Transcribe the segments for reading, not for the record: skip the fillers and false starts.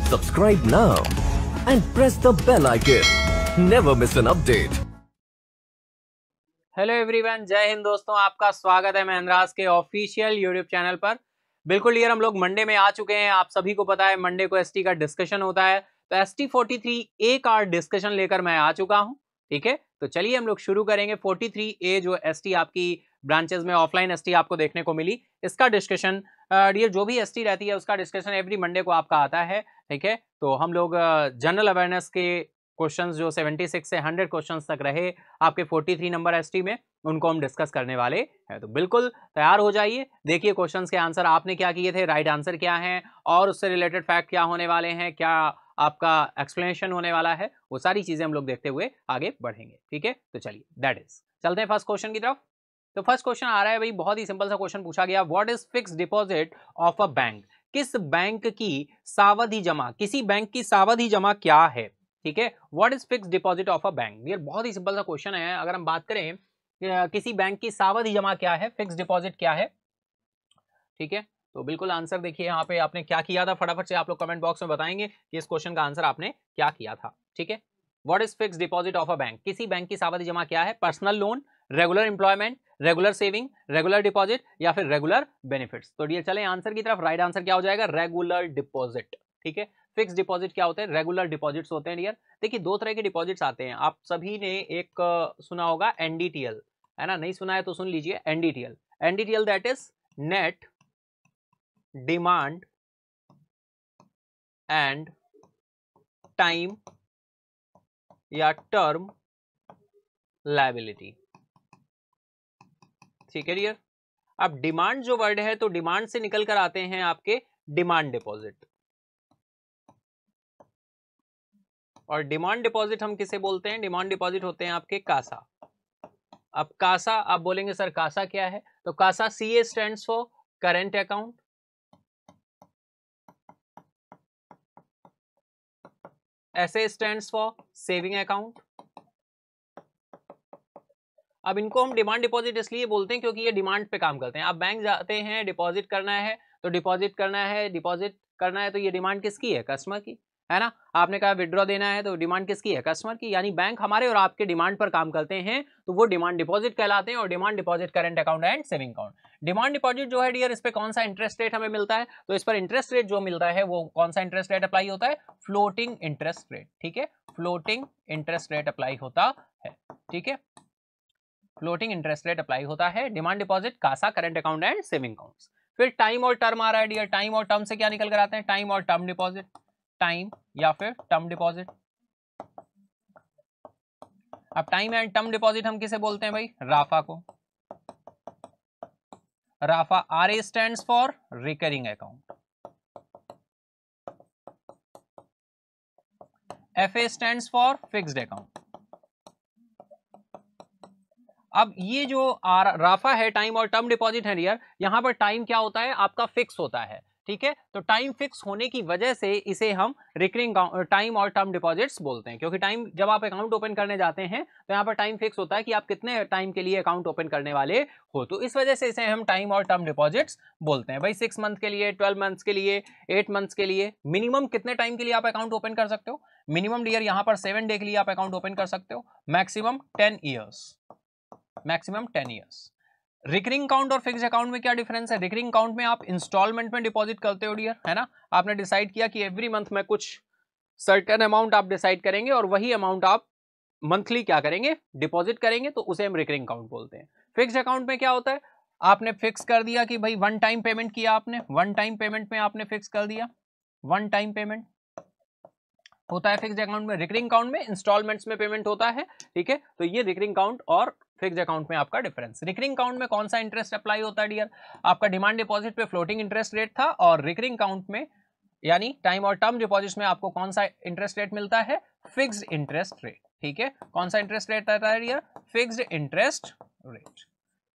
Subscribe now and press the bell icon. Never miss an update. Hello everyone, जय हिंद दोस्तों। आपका स्वागत है महिंद्रास के ऑफिशियल यूट्यूब चैनल पर। बिल्कुल क्लियर, हम लोग मंडे में आ चुके हैं। आप सभी को पता है मंडे को एसटी का डिस्कशन होता है, तो एसटी 43 ए का डिस्कशन लेकर मैं आ चुका हूं। ठीक है, तो चलिए हम लोग शुरू करेंगे। 43 ए जो एसटी आपकी ब्रांचेस में ऑफलाइन एसटी आपको देखने को मिली, इसका डिस्कशन डियर जो भी एसटी रहती है उसका डिस्कशन एवरी मंडे को आपका आता है। ठीक है, तो हम लोग जनरल अवेयरनेस के क्वेश्चंस जो 76 से 100 क्वेश्चंस तक रहे आपके 43 नंबर एसटी में, उनको हम डिस्कस करने वाले हैं। तो बिल्कुल तैयार हो जाइए। देखिए क्वेश्चंस के आंसर आपने क्या किए थे, राइट आंसर क्या है और उससे रिलेटेड फैक्ट क्या होने वाले हैं, क्या आपका एक्सप्लेनेशन होने वाला है, वो सारी चीजें हम लोग देखते हुए आगे बढ़ेंगे। ठीक है, तो चलिए दैट इज चलते हैं फर्स्ट क्वेश्चन की तरफ। तो फर्स्ट क्वेश्चन आ रहा है भाई, बहुत ही सिंपल सा क्वेश्चन पूछा गया, what is fix deposit of a bank. किस बैंक की सावधि जमा, किसी बैंक की सावधि जमा क्या है। ठीक है, what is fix deposit of a bank. ये बहुत ही सिंपल सा क्वेश्चन है। अगर हम बात करें किसी बैंक की सावधि जमा क्या है, फिक्स डिपॉजिट क्या है। ठीक है, तो बिल्कुल आंसर देखिए यहाँ पे आपने क्या किया था, फटाफट से आप लोग कमेंट बॉक्स में बताएंगे कि इस क्वेश्चन का आंसर आपने क्या किया था। ठीक है, what is fix deposit of a bank, किसी बैंक की सावधि जमा क्या है। Personal loan, regular employment, regular saving, regular deposit या फिर रेगुलर बेनिफिट्स। तो डियर चले आंसर की तरफ। राइट आंसर क्या हो जाएगा, रेगुलर डिपॉजिट। ठीक है, फिक्स डिपॉजिट क्या होते हैं, रेगुलर डिपॉजिट्स होते हैं डियर। देखिए दो तरह के डिपॉजिट्स आते हैं, आप सभी ने एक सुना होगा एनडीटीएल, है ना, नहीं सुना है तो सुन लीजिए। NDTL, NDTL that is net demand and time या टर्म लायबिलिटी। ठीक है डियर, अब डिमांड जो वर्ड है तो डिमांड से निकल कर आते हैं आपके डिमांड डिपॉजिट, और डिमांड डिपॉजिट हम किसे बोलते हैं, डिमांड डिपॉजिट होते हैं आपके कासा। अब कासा आप बोलेंगे सर कासा क्या है, तो CASA CA stands for current account, SA stands for saving account. अब इनको हम डिमांड डिपॉजिट इसलिए बोलते हैं क्योंकि ये डिमांड पे काम करते हैं। आप बैंक जाते हैं, डिपॉजिट करना है तो डिपॉजिट करना है, डिपॉजिट करना है तो ये डिमांड किसकी है, कस्टमर की, है ना। आपने कहा विड्रॉ देना है तो डिमांड किसकी है, कस्टमर की। यानी बैंक हमारे और आपके डिमांड पर काम करते हैं तो वो डिमांड डिपॉजिट कहलाते हैं। और demand deposit current account and saving account. Demand deposit जो है डियर, इस पे कौन सा इंटरेस्ट रेट हमें मिलता है, तो इस पर इंटरेस्ट रेट जो मिलता है वो कौन सा इंटरेस्ट रेट अप्लाई होता है, फ्लोटिंग इंटरेस्ट रेट। ठीक है, फ्लोटिंग इंटरेस्ट रेट अप्लाई होता है। ठीक है, फ्लोटिंग इंटरेस्ट रेट अप्लाई होता है। Demand deposit, CASA, current account and saving accounts. फिर टाइम और टर्म आ रहा है डियर, टाइम और टर्म से क्या निकल कर आते हैं, टाइम और टर्म डिपॉजिट, टाइम या फिर टर्म डिपॉजिट। अब टाइम एंड टर्म डिपॉजिट हम किसे बोलते हैं भाई, राफा को। RAFA, R A stands for recurring account, F A stands for fixed account. अब ये जो राफा है, टाइम और टर्म डिपॉजिट है डियर, यहां पर टाइम क्या होता है आपका, फिक्स होता है। ठीक है, तो टाइम फिक्स होने की वजह से इसे हम रिकरिंग टाइम और टर्म डिपॉजिट्स बोलते हैं। क्योंकि टाइम जब आप अकाउंट ओपन करने जाते हैं तो यहाँ पर टाइम फिक्स होता है कि आप कितने टाइम के लिए अकाउंट ओपन करने वाले हो, तो इस वजह से इसे हम टाइम और टर्म डिपॉजिट्स बोलते हैं। भाई 6 मंथ के लिए, 12 मंथ्स के लिए, 8 मंथ्स के लिए, मिनिमम कितने टाइम के लिए आप अकाउंट ओपन कर सकते हो, मिनिमम डियर यहाँ पर 7 डे के लिए आप अकाउंट ओपन कर सकते हो, maximum 10 years, maximum 10 years. Recurring account और फिक्स्ड अकाउंट में क्या डिफरेंस है, रिकरिंग अकाउंट में आप इंस्टॉलमेंट में डिपॉजिट करते हो डियर, है ना। आपने डिसाइड किया कि एवरी मंथ में कुछ सर्टेन अमाउंट आप डिसाइड करेंगे और वही अमाउंट आप मंथली क्या करेंगे, डिपॉजिट करेंगे, तो उसे हम रिकरिंग अकाउंट बोलते हैं। फिक्स्ड अकाउंट में क्या होता है, आपने फिक्स कर दिया कि भाई वन टाइम पेमेंट किया आपने, वन टाइम पेमेंट में आपने फिक्स कर दिया, वन टाइम पेमेंट होता है फिक्स्ड अकाउंट में। रिकरिंग अकाउंट में इंस्टॉलमेंट्स में पेमेंट होता है। ठीक है, तो ये रिकरिंग अकाउंट और फिक्स्ड अकाउंट में आपका डिफरेंस। रिकरिंग अकाउंट में कौन सा इंटरेस्ट अप्लाई होता है डियर, आपका डिमांड डिपॉजिट पे फ्लोटिंग इंटरेस्ट रेट था, और रिकरिंग अकाउंट में यानी टाइम और टर्म डिपॉजिट्स में आपको कौन सा इंटरेस्ट रेट मिलता है, फिक्स्ड इंटरेस्ट रेट। ठीक है, कौन सा इंटरेस्ट रेट रहता है डियर, फिक्स्ड इंटरेस्ट रेट।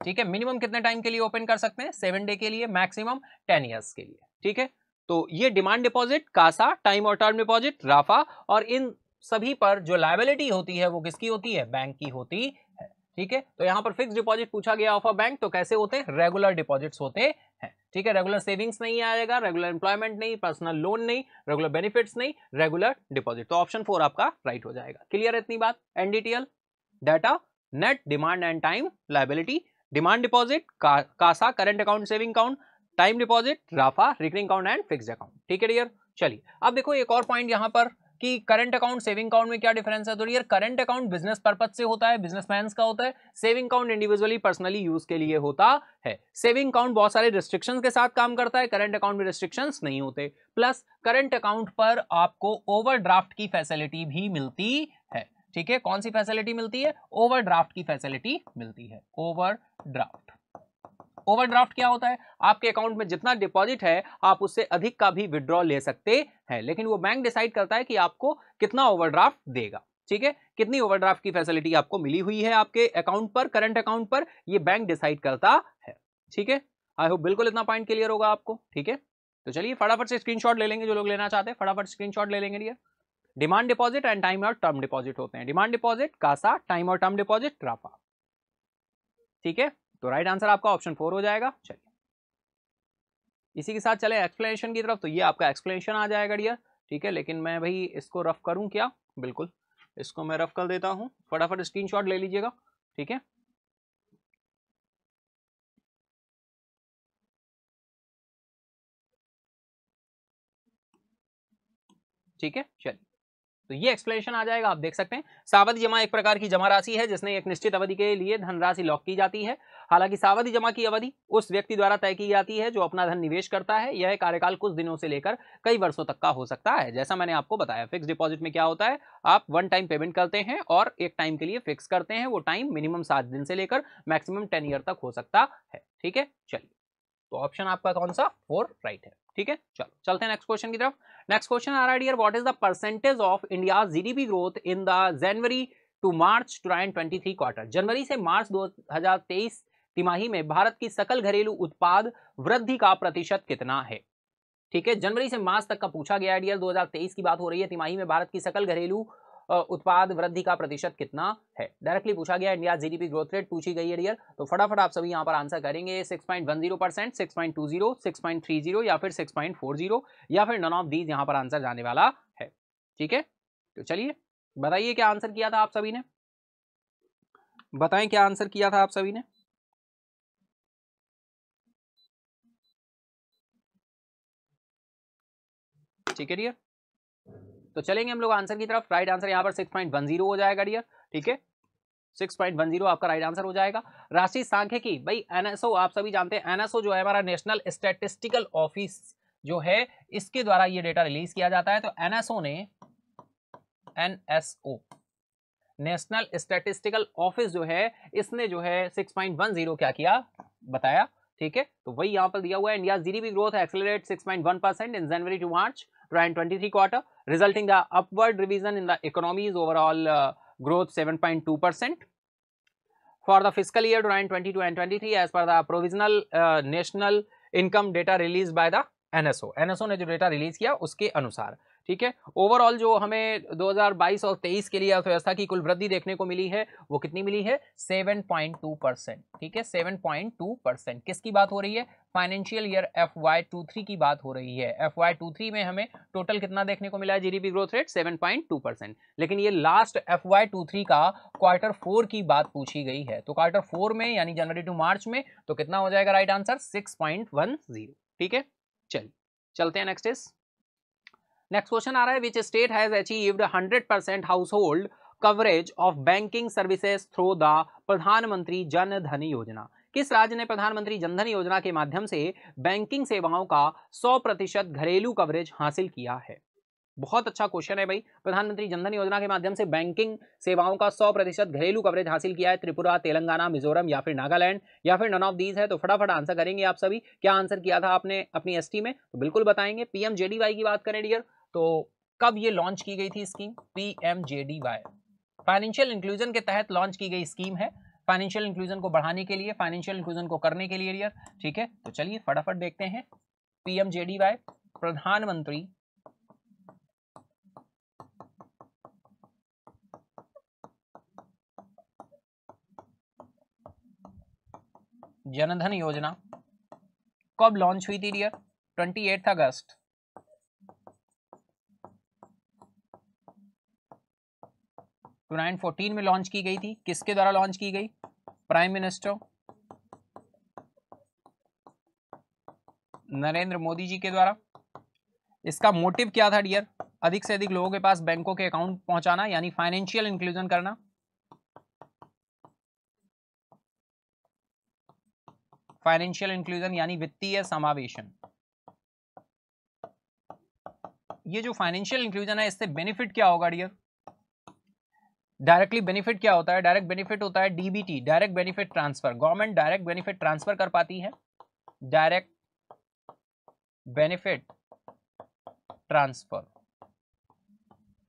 ठीक है, मिनिमम कितने टाइम के लिए ओपन कर सकते हैं, 7 डे के लिए, मैक्सिमम 10 ईयर्स के लिए। ठीक है, तो ये डिमांड डिपॉजिट, कासा, टाइम और टर्म डिपॉजिट, राफा, और इन सभी पर जो लायबिलिटी होती है वो किसकी होती है, बैंक की होती है। ठीक है, तो यहां पर फिक्स डिपॉजिट पूछा गया ऑफ अ बैंक, तो कैसे होते हैं, रेगुलर डिपॉजिट्स होते है, ठीक है। रेगुलर सेविंग्स नहीं आएगा, रेगुलर एम्प्लॉयमेंट नहीं, पर्सनल लोन नहीं, रेगुलर बेनिफिट्स नहीं, रेगुलर डिपॉजिट। तो ऑप्शन 4 आपका राइट हो जाएगा। क्लियर है इतनी बात? NDTL data, net demand and time liability, demand deposit, CASA current account saving account, time deposit, RAFA recurring account and fixed account. ठीक है डियर। चलिए अब देखो एक और पॉइंट यहां पर कि करंट अकाउंट सेविंग अकाउंट में क्या डिफरेंस है। तो यार करंट अकाउंट बिजनेस पर्पज से होता है, बिजनेसमैन का होता है। Saving account individually personally use के लिए होता है। सेविंग अकाउंट बहुत सारे रिस्ट्रिक्शंस के साथ काम करता है, करंट अकाउंट में रिस्ट्रिक्शंस नहीं होते। प्लस करंट अकाउंट पर आपको ओवरड्राफ्ट की फैसिलिटी भी मिलती है। ठीक है, कौन सी फैसिलिटी मिलती है? ओवरड्राफ्ट की फैसिलिटी मिलती है। ओवरड्राफ्ट, ओवरड्राफ्ट क्या होता है? आपके अकाउंट में जितना डिपॉजिट है आप उससे अधिक का भी विड्रॉ ले सकते हैं, लेकिन वो बैंक डिसाइड करता है कि आपको कितना ओवरड्राफ्ट देगा। ठीक है, कितनी ओवरड्राफ्ट की फैसिलिटी आपको मिली हुई है आपके अकाउंट पर, करंट अकाउंट पर, ये बैंक डिसाइड करता है। ठीक है, आई होप बिल्कुल इतना पॉइंट क्लियर होगा आपको। ठीक है, तो चलिए फटाफट से स्क्रीनशॉट ले लेंगे, जो लोग लेना चाहते हैं फटाफट स्क्रीनशॉट ले लेंगे। Dear, demand deposit and time और टर्म डिपॉजिट होते हैं। डिमांड डिपॉजिट कासा, टाइम और टर्म डिपॉजिट राफा। ठीक है, तो राइट आंसर आपका ऑप्शन 4 हो जाएगा। चलिए इसी के साथ चले एक्सप्लेनेशन की तरफ। तो ये आपका एक्सप्लेनेशन आ जाएगा डियर। ठीक है, लेकिन मैं भाई इसको रफ करूं क्या? बिल्कुल, इसको मैं रफ कर देता हूं, फटाफट स्क्रीनशॉट ले लीजिएगा। ठीक है, ठीक है। चलिए तो ये एक्सप्लेनेशन आ जाएगा, आप देख सकते हैं। सावधि जमा एक प्रकार की जमा राशि है जिसने एक निश्चित अवधि के लिए धनराशि लॉक की जाती है। हालांकि सावधि जमा की अवधि उस व्यक्ति द्वारा तय की जाती है जो अपना धन निवेश करता है। यह कार्यकाल कुछ दिनों से लेकर कई वर्षों तक का हो सकता है। जैसा मैंने आपको बताया, फिक्स डिपॉजिट में क्या होता है, आप वन टाइम पेमेंट करते हैं और एक टाइम के लिए फिक्स करते हैं। वो टाइम मिनिमम 7 दिन से लेकर मैक्सिमम 10 ईयर तक हो सकता है। ठीक है, चलिए तो ऑप्शन आपका कौन सा? 4 राइट है। ठीक है, चलो चलते हैं नेक्स्ट क्वेश्चन की तरफ। नेक्स्ट क्वेश्चन आ रहा है dear, what is the percentage of India GDP growth in the January to March 2023 quarter. जनवरी से मार्च 2023 तिमाही में भारत की सकल घरेलू उत्पाद वृद्धि का प्रतिशत कितना है? ठीक है, जनवरी से मार्च तक का पूछा गया है डियर। 2023 की बात हो रही है। तिमाही में भारत की सकल घरेलू उत्पाद वृद्धि का प्रतिशत कितना है? डायरेक्टली पूछा गया। इंडिया जीडीपी ग्रोथ रेट पूछी गई है डियर। तो फटाफट आप सभी यहां पर आंसर करेंगे। 6.10%, 6.20, 6.30 या फिर 6.40 या फिर नन ऑफ दीज यहां पर आंसर जाने वाला है। ठीक है, तो चलिए बताइए क्या आंसर किया था आप सभी ने, बताएं क्या आंसर किया था आप सभी ने। ठीक है डियर, तो चलेंगे हम लोग आंसर की तरफ। राइट आंसर यहाँ पर 6.10 हो जाएगा डियर। ठीक है, 6.10 आपका राइट आंसर हो जाएगा। राशि सांख्यिकी, भाई एनएसओ आप सभी जानते हैं। एनएसओ जो है हमारा नेशनल स्टैटिस्टिकल ऑफिस जो है, इसके द्वारा ये डेटा रिलीज किया जाता है। तो एनएसओ ने, एनएसओ नेशनल स्टैटिस्टिकल ऑफिस जो है, इसने जो है 6.10 क्या किया बताया। ठीक है, तो वही यहां पर दिया हुआ है। India GDP growth accelerate 6.1% in January to March 2023 quarter, resulting the upward revision in the economy's overall growth 7.2% for the fiscal year 2022 and 23 as per the provisional national income data released by the NSO। NSO ने जो data release किया उसके अनुसार। ठीक है, overall जो हमें 2022 और 23 के लिए अर्थव्यवस्था की कुल वृद्धि देखने को मिली है वो कितनी मिली है? 7.2%। ठीक है, 7.2%। किसकी बात हो रही है? फाइनेंशियल ईयर FY23 की बात हो रही है। FY23 में हमें टोटल कितना देखने को मिला है जीडीपी ग्रोथ रेट? 7.2%। लेकिन ये लास्ट FY23 का क्वार्टर 4 की बात पूछी गई है। तो क्वार्टर 4 में यानी जनवरी टू मार्च में, तो कितना हो जाएगा राइट आंसर? 6.10। ठीक है, चलिए चलते हैं नेक्स्ट इज। नेक्स्ट क्वेश्चन आ रहा है, विच state has achieved 100% house hold coverage of banking services through the प्रधानमंत्री जन धन योजना। किस राज्य ने प्रधानमंत्री जन धन योजना के माध्यम से बैंकिंग सेवाओं का 100% घरेलू कवरेज हासिल किया है? बहुत अच्छा क्वेश्चन है भाई। प्रधानमंत्री जन धन योजना के माध्यम से बैंकिंग सेवाओं का 100% घरेलू कवरेज हासिल किया है। त्रिपुरा, तेलंगाना, मिजोरम या फिर नागालैंड या फिर नन ऑफ दीज है। तो फटाफट आंसर करेंगे आप सभी। क्या आंसर किया था आपने अपनी एसटी में? तो बिल्कुल बताएंगे। पीएमजेडीवाई की बात करें डियर, तो कब ये लॉन्च की गई थी स्कीम? पीएमजेडीवाई फाइनेंशियल इंक्लूजन के तहत लॉन्च की गई स्कीम है। फाइनेंशियल इंक्लूजन को बढ़ाने के लिए, फाइनेंशियल इंक्लूजन को करने के लिए डियर। ठीक है, तो चलिए फटाफट देखते हैं। पीएमजेडीवाई प्रधानमंत्री जनधन योजना कब लॉन्च हुई थी डियर? 28 अगस्त 2014 में लॉन्च की गई थी। किसके द्वारा लॉन्च की गई? प्राइम मिनिस्टर नरेंद्र मोदी जी के द्वारा। इसका मोटिव क्या था डियर? अधिक से अधिक लोगों के पास बैंकों के अकाउंट पहुंचाना, यानी फाइनेंशियल इंक्लूजन करना। फाइनेंशियल इंक्लूजन यानी वित्तीय समावेशन। ये जो फाइनेंशियल इंक्लूजन है, इससे बेनिफिट क्या होगा डियर? डायरेक्टली बेनिफिट क्या होता है? डायरेक्ट बेनिफिट होता है DBT, direct benefit transfer. Government direct benefit transfer कर पाती है, डायरेक्ट बेनिफिट ट्रांसफर।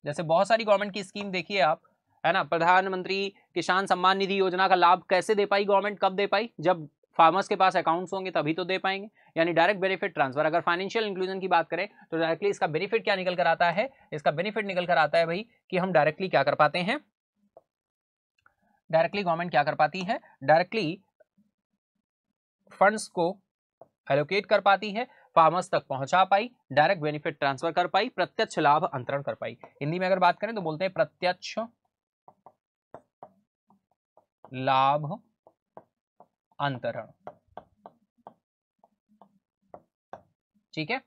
जैसे बहुत सारी गवर्नमेंट की स्कीम देखिए आप, है ना। प्रधानमंत्री किसान सम्मान निधि योजना का लाभ कैसे दे पाई गवर्नमेंट? कब दे पाई? जब फार्मर्स के पास अकाउंट्स होंगे तभी तो दे पाएंगे, यानी डायरेक्ट बेनिफिट ट्रांसफर। अगर फाइनेंशियल इंक्लूजन की बात करें तो डायरेक्टली इसका बेनिफिट क्या निकल कर आता है? इसका बेनिफिट निकल कर आता है भाई कि हम डायरेक्टली क्या कर पाते हैं? डायरेक्टली गवर्नमेंट क्या कर पाती है? डायरेक्टली फंड्स को एलोकेट कर पाती है, फार्मर्स तक पहुंचा पाई, डायरेक्ट बेनिफिट ट्रांसफर कर पाई, प्रत्यक्ष लाभ अंतरण कर पाई। हिंदी में अगर बात करें तो बोलते हैं प्रत्यक्ष लाभ अंतरण। ठीक है,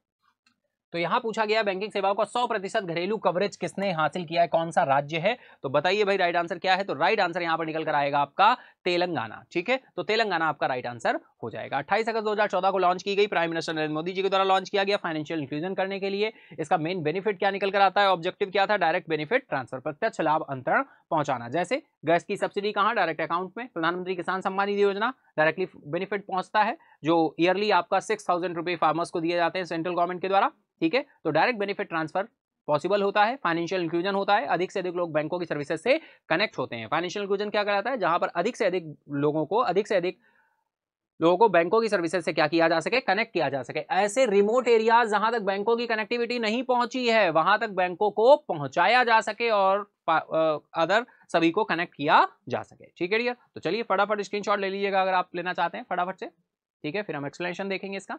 तो यहां पूछा गया बैंकिंग सेवाओं का 100% घरेलू कवरेज किसने हासिल किया है, कौन सा राज्य है? तो बताइए भाई राइट आंसर क्या है? तो राइट आंसर यहां पर निकल कर आएगा आपका तेलंगाना। ठीक है, तो तेलंगाना आपका राइट आंसर हो जाएगा। 28 अगस्त 2014 को लॉन्च की गई, प्राइम मिनिस्टर नरेंद्र मोदी जी के द्वारा लॉन्च किया गया फाइनेंशियल इंक्लूजन करने के लिए। इसका मेन बेनिफिट क्या निकल कर आता है? ऑब्जेक्टिव क्या था? डायरेक्ट बेनिफिट ट्रांसफर, प्रत्यक्ष लाभ अंतरण पहुंचाना। जैसे गैस की सब्सिडी कहां? डायरेक्ट अकाउंट में। प्रधानमंत्री किसान सम्मान निधि योजना डायरेक्टली बेनिफिट पहुंचता है, जो ईयरली आपका 6000 रुपए फार्मर्स को दिए जाते हैं सेंट्रल गवर्नमेंट के द्वारा। ठीक है, तो डायरेक्ट बेनिफिट ट्रांसफर पॉसिबल होता है, फाइनेंशियल इंक्लूजन होता है, अधिक से अधिक लोग बैंकों की सर्विसेज से कनेक्ट होते हैं। फाइनेंशियल इंक्लूजन क्या कहलाता है? जहां पर अधिक से अधिक लोगों को बैंकों की सर्विसेज से क्या किया जा सके? कनेक्ट किया जा सके। ऐसे रिमोट एरियाज जहां तक बैंकों की कनेक्टिविटी नहीं पहुंची है, वहां तक बैंकों को पहुंचाया जा सके और अदर सभी को कनेक्ट किया जा सके। ठीक है डियर, तो चलिए फटाफट स्क्रीनशॉट ले लीजिएगा अगर आप लेना चाहते हैं फटाफट से। ठीक है, फिर हम एक्सप्लेनेशन देखेंगे इसका।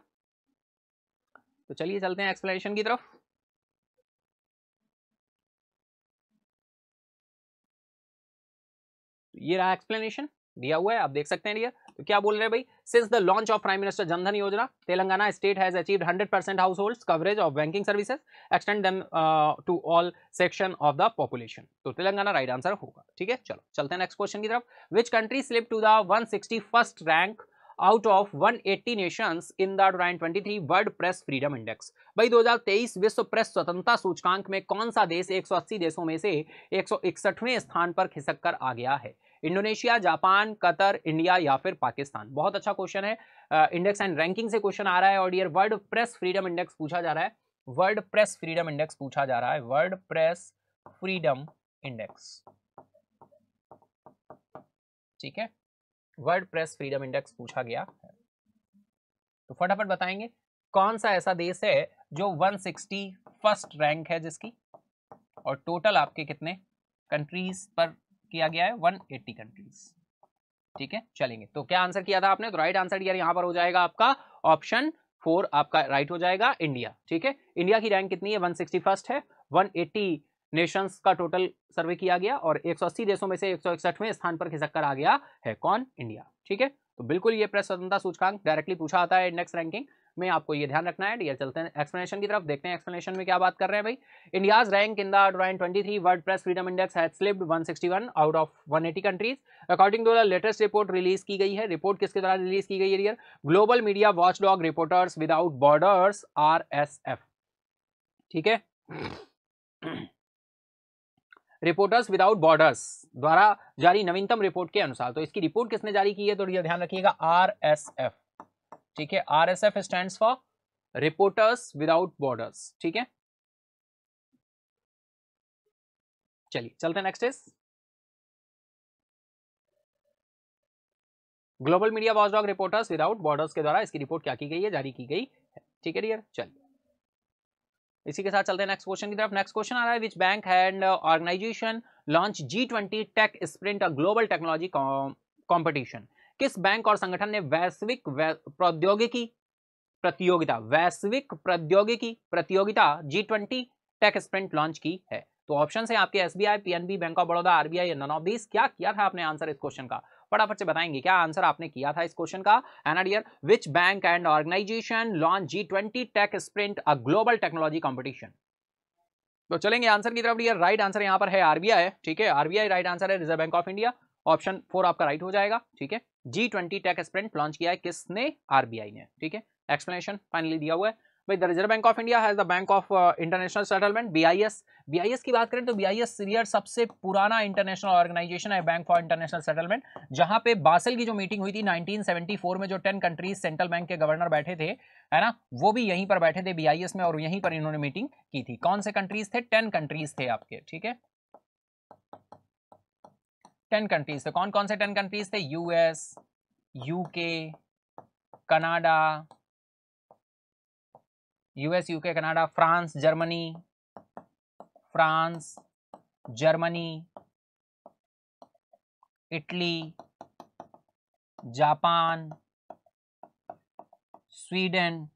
तो चलिए चलते हैं एक्सप्लेनेशन की तरफ। ये रहा एक्सप्लेनेशन दिया हुआ है, आप देख सकते हैं डियर। तो क्या बोल रहे हैं भाई? Since the launch of prime minister Jandhan Yojana, Telangana state has achieved 100% households coverage of banking services, extend them to all section of the population. तो तेलंगाना राइट आंसर होगा। ठीक है, चलो चलते हैं नेक्स्ट क्वेश्चन की तरफ। Which country slip to the 161st rank out of 180 nations in the 2023 world press freedom index? भाई 2023 विश्व प्रेस स्वतंत्रता सूचकांक में कौन सा देश 180 देशों में से 161वें स्थान पर खिसक कर आ गया है? इंडोनेशिया, जापान, कतर, इंडिया या फिर पाकिस्तान? बहुत अच्छा क्वेश्चन है, इंडेक्स एंड रैंकिंग से क्वेश्चन आ रहा है। और dear world press freedom index पूछा जा रहा है, वर्ल्ड प्रेस फ्रीडम इंडेक्स पूछा जा रहा है, वर्ल्ड प्रेस फ्रीडम इंडेक्स। ठीक है, वर्ल्ड प्रेस फ्रीडम इंडेक्स पूछा गया है। तो फटाफट बताएंगे कौन सा ऐसा देश है जो 161st रैंक है जिसकी, और टोटल आपके कितने कंट्रीज पर किया गया है? 180 कंट्रीज। ठीक है, चलेंगे। तो क्या आंसर किया था आपने? तो राइट आंसर यार यहां पर हो जाएगा आपका ऑप्शन 4 आपका राइट हो जाएगा, इंडिया। ठीक है, इंडिया की रैंक कितनी है? 161st है। 180 नेशंस का टोटल सर्वे किया गया और 180 देशों में से 161वें स्थान पर खिसक कर आ गया है। कौन? इंडिया। ठीक है, तो बिल्कुल ये प्रेस स्वतंत्रता सूचकांक डायरेक्टली पूछा आता है इंडेक्स रैंकिंग में, आपको ये ध्यान रखना है। डियर चलते हैं एक्सप्लेनेशन की तरफ, देखते हैं एक्सप्लेनेशन में क्या बात कर रहे हैं भाई। India's rank in the 2023 world press freedom index has slipped 161 out of 180 countries according to the latest report release की गई है। रिपोर्ट किसके द्वारा रिलीज की गई है dear? Global media watchdog reporters without borders RSF। ठीक है, रिपोर्टर्स विदाउट बॉर्डर्स द्वारा जारी नवीनतम रिपोर्ट के अनुसार। तो इसकी रिपोर्ट किसने जारी की है? तो ध्यान रखिएगा RSF। ठीक है, RSF stands for reporters without borders. ठीक है, चलिए चलते हैं next is global media watchdog reporters without borders के द्वारा इसकी रिपोर्ट क्या की गई है? जारी की गई है। ठीक है डियर, चलिए इसी के साथ चलते हैं नेक्स्ट क्वेश्चन की तरफ। नेक्स्ट क्वेश्चन आ रहा है, which bank and organization launch G20 tech sprint a global technology competition? किस बैंक और संगठन ने वैश्विक प्रौद्योगिकी प्रतियोगिता, वैश्विक प्रौद्योगिकी प्रतियोगिता G20 टेक स्प्रिंट लॉन्च की है? तो ऑप्शन है आपके SBI, PNB, bank of Baroda, RBI या नन ऑफ दीज। क्या किया था आपने आंसर इस क्वेश्चन का? फटाफट से बताएंगे क्या आंसर आपने किया था इस क्वेश्चन का। And dear, which bank and organization launch G20 tech sprint a global technology competition? तो चलेंगे आंसर की तरफ डियर। राइट आंसर यहाँ पर है RBI, ठीक है, RBI राइट आंसर है, reserve Bank of India. Option 4 आपका राइट हो जाएगा, ठीक है। G20 टेक स्प्रिंट लॉन्च किया है किसने? RBI ने, ठीक है। एक्सप्लेनेशन फाइनली दिया हुआ है भाई। The Reserve Bank of India has the bank of international settlement, BIS की बात करें तो BIS सीरियर सबसे पुराना इंटरनेशनल ऑर्गेनाइजेशन है, बैंक फॉर इंटरनेशनल सेटलमेंट। जहां पे बासल की जो मीटिंग हुई थी 1974 में, जो 10 कंट्रीज सेंट्रल बैंक के गवर्नर बैठे थे, है ना, वो भी यहीं पर बैठे थे BIS में, और यहीं पर इन्होंने मीटिंग की थी। कौन से कंट्रीज थे? 10 कंट्रीज थे आपके, ठीक है, 10 कंट्रीज थे। कौन कौन से 10 कंट्रीज थे? US, UK, Canada, US, UK, Canada, France, Germany, Italy, Japan, Sweden,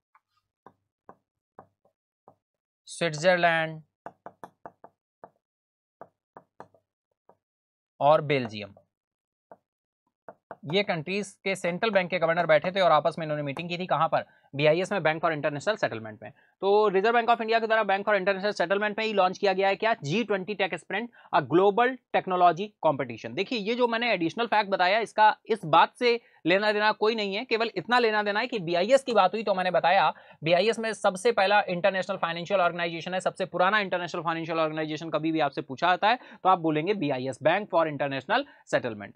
Switzerland और बेल्जियम। ये कंट्रीज के सेंट्रल बैंक के गवर्नर बैठे थे और आपस में इन्होंने मीटिंग की थी। कहां पर? BIS में, बैंक फॉर इंटरनेशनल सेटलमेंट में। तो रिजर्व बैंक ऑफ इंडिया के द्वारा बैंक फॉर इंटरनेशनल सेटलमेंट में ही लॉन्च किया गया है क्या? G20 tech sprint a global technology competition. देखिए, ये जो मैंने एडिशनल फैक्ट बताया, इसका इस बात से लेना देना कोई नहीं है, केवल इतना लेना देना है कि BIS की बात हुई तो मैंने बताया BIS में सबसे पहला इंटरनेशनल फाइनेंशियल ऑर्गेनाइजेशन है, सबसे पुराना इंटरनेशनल फाइनेंशियल ऑर्गेनाइजेशन। कभी भी आपसे पूछा जाता है तो आप बोलेंगे BIS, bank for international settlement.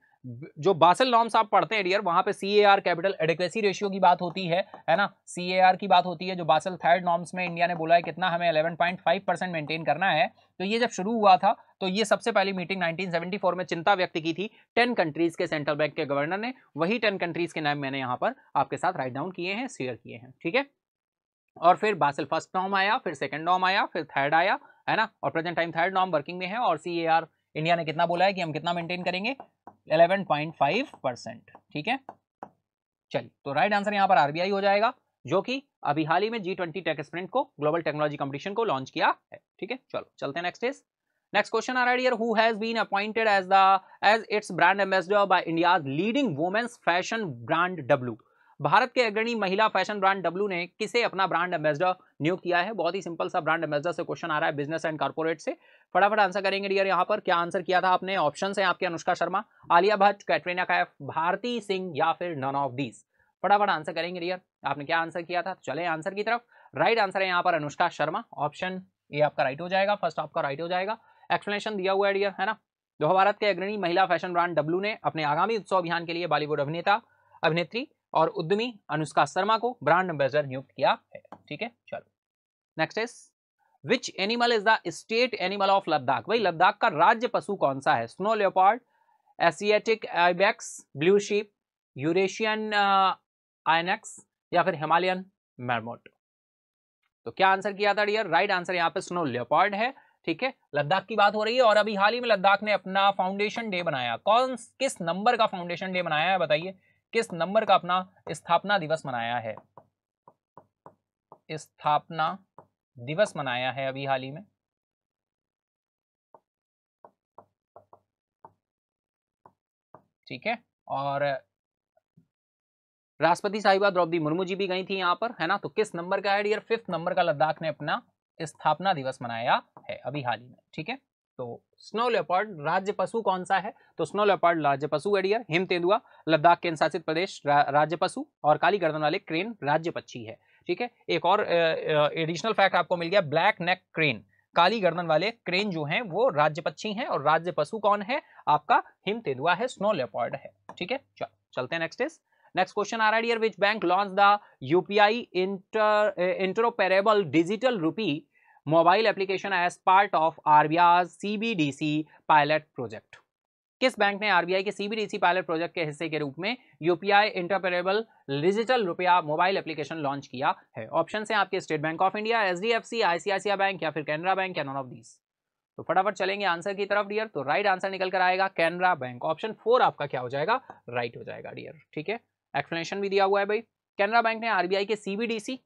जो बासल नॉर्म्स आप पढ़ते हैं डियर, वहां पे CAR कैपिटल एडिक्वेसी रेशियो की बात होती है ना, CAR की बात होती है। जो बासल थर्ड नॉर्म्स में इंडिया ने बोला है कितना, हमें 11.5% मेंटेन करना है। तो ये जब शुरू हुआ था तो ये सबसे पहली मीटिंग 1974 में चिंता व्यक्त की थी 10 कंट्रीज के सेंट्रल बैंक के गवर्नर ने। वही 10 कंट्रीज के नाम मैंने यहाँ पर आपके साथ राइट डाउन किए हैं, शेयर किए हैं, ठीक है। और फिर बासल फर्स्ट नॉर्म आया, फिर सेकंड नॉर्म आया, फिर थर्ड आया, है ना, और present time third norm working में है। और CAR इंडिया ने कितना बोला है कि हम कितना मेंटेन करेंगे? 11.5%, ठीक है। चलिए, तो राइट आंसर यहाँ पर RBI हो जाएगा, जो कि अभी हाल ही में G20 टेक स्प्रिंट को, ग्लोबल टेक्नोलॉजी कंपटीशन को लॉन्च किया है, ठीक है। चलो चलते हैं नेक्स्ट इज। नेक्स्ट क्वेश्चन आ रहा है here, who has been appointed as its brand ambassador by India's leading women's fashion brand W। भारत के अग्रणी महिला फैशन ब्रांड W ने किसे अपना ब्रांड एम्बेसडर नियुक्त किया है? बहुत ही सिंपल सा ब्रांड एम्बेसडर से क्वेश्चन आ रहा है, बिजनेस एंड कॉर्पोरेट से। फटाफट आंसर करेंगे डियर। यहाँ पर क्या आंसर किया था आपने? ऑप्शन है आपके अनुष्का शर्मा, आलिया भट्ट, कैटरीना कैफ, भारती सिंह या फिर नन ऑफ दीज। फटाफट आंसर करेंगे डियर, आपने क्या आंसर किया था? चले आंसर की तरफ। राइट आंसर है यहाँ पर अनुष्का शर्मा, ऑप्शन ए आपका राइट हो जाएगा, फर्स्ट आपका राइट हो जाएगा। एक्सप्लेनेशन दिया हुआ है डियर, है ना। जो भारत के अग्रणी महिला फैशन ब्रांड W ने अपने आगामी उत्सव अभियान के लिए बॉलीवुड अभिनेत्री और उद्यमी अनुष्का शर्मा को ब्रांड एम्बेसडर नियुक्त किया है, ठीक है। चलो next is, which animal is the state animal of Ladakh? भाई लद्दाख का राज्य पशु कौन सा है? Snow leopard, Asiatic ibex, blue sheep, Eurasian lynx या फिर हिमालयन मैमोथ। तो क्या आंसर किया था डियर? राइट आंसर यहाँ पे स्नो लेपर्ड है, ठीक है। लद्दाख की बात हो रही है और अभी हाल ही में लद्दाख ने अपना फाउंडेशन डे बनाया। किस नंबर का फाउंडेशन डे मनाया है बताइए? किस नंबर का अपना स्थापना दिवस मनाया है? स्थापना दिवस मनाया है अभी हाल ही में, ठीक है। और राष्ट्रपति साहिबा द्रौपदी मुर्मू जी भी गई थी यहाँ पर, है ना। तो किस नंबर का है डियर? 5th नंबर का लद्दाख ने अपना स्थापना दिवस मनाया है अभी हाल ही में, ठीक है। तो स्नो लेपर्ड राज्य पशु कौन सा है? तो स्नो लेपर्ड राज्य पशु है डियर। हिम तेंदुआ लद्दाख केंद्र शासित प्रदेश राज्य पशु, और काली गर्दन वाले क्रेन राज्य पक्षी है, ठीक है। एक और एडिशनल फैक्ट आपको मिल गया, ब्लैक नेक क्रेन, काली गर्दन वाले क्रेन जो हैं वो राज्य पक्षी हैं, और राज्य पशु कौन है? आपका हिम तेंदुआ है, स्नो लेपर्ड है, ठीक है। चलते हैं नेक्स्ट इज। नेक्स्ट क्वेश्चन आ रहा है dear, which bank launch the UPI interoperable digital rupee mobile application as part of RBI CBDC pilot project? किस बैंक ने RBI के CBDC पायलट प्रोजेक्ट के हिस्से के रूप में UPI इंटरऑपरेबल डिजिटल रुपया मोबाइल एप्लीकेशन लॉन्च किया है? ऑप्शन है आपके State bank of India, SDFC, ICICI bank या फिर कैनरा बैंक या नॉन ऑफ दीज। तो फटाफट चलेंगे आंसर की तरफ डियर। तो राइट आंसर निकल कर आएगा कैनरा बैंक, ऑप्शन 4 आपका क्या हो जाएगा? राइट हो जाएगा डियर, ठीक है। एक्सप्लेनेशन भी दिया हुआ है भाई, कैनरा बैंक ने आरबीआई के सीबीडीसी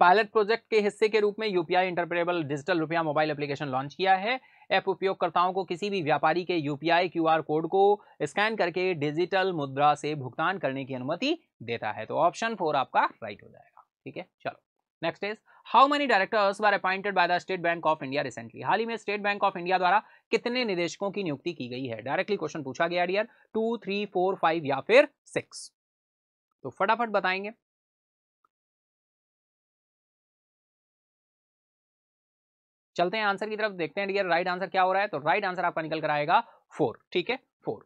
पायलट प्रोजेक्ट के हिस्से के रूप में यूपीआई इंटरप्रेटेबल डिजिटल रुपया मोबाइल एप्लीकेशन लॉन्च किया है। ऐप उपयोगकर्ताओं को किसी भी व्यापारी के यूपीआई क्यूआर कोड को स्कैन करके डिजिटल मुद्रा से भुगतान करने की अनुमति देता है। तो ऑप्शन 4 आपका राइट हो जाएगा। ठीक है, चलो next is how many directors were appointed by the state bank of India recently. हाल ही में स्टेट बैंक ऑफ इंडिया द्वारा कितने निदेशकों की नियुक्ति की गई है। डायरेक्टली क्वेश्चन पूछा गया डियर, 2, 3, 4, 5 या फिर 6। तो फटाफट बताएंगे। चलते हैं आंसर की तरफ, देखते हैं डियर राइट आंसर क्या हो रहा है। तो राइट आंसर आपका निकल कर आएगा 4। ठीक है, 4।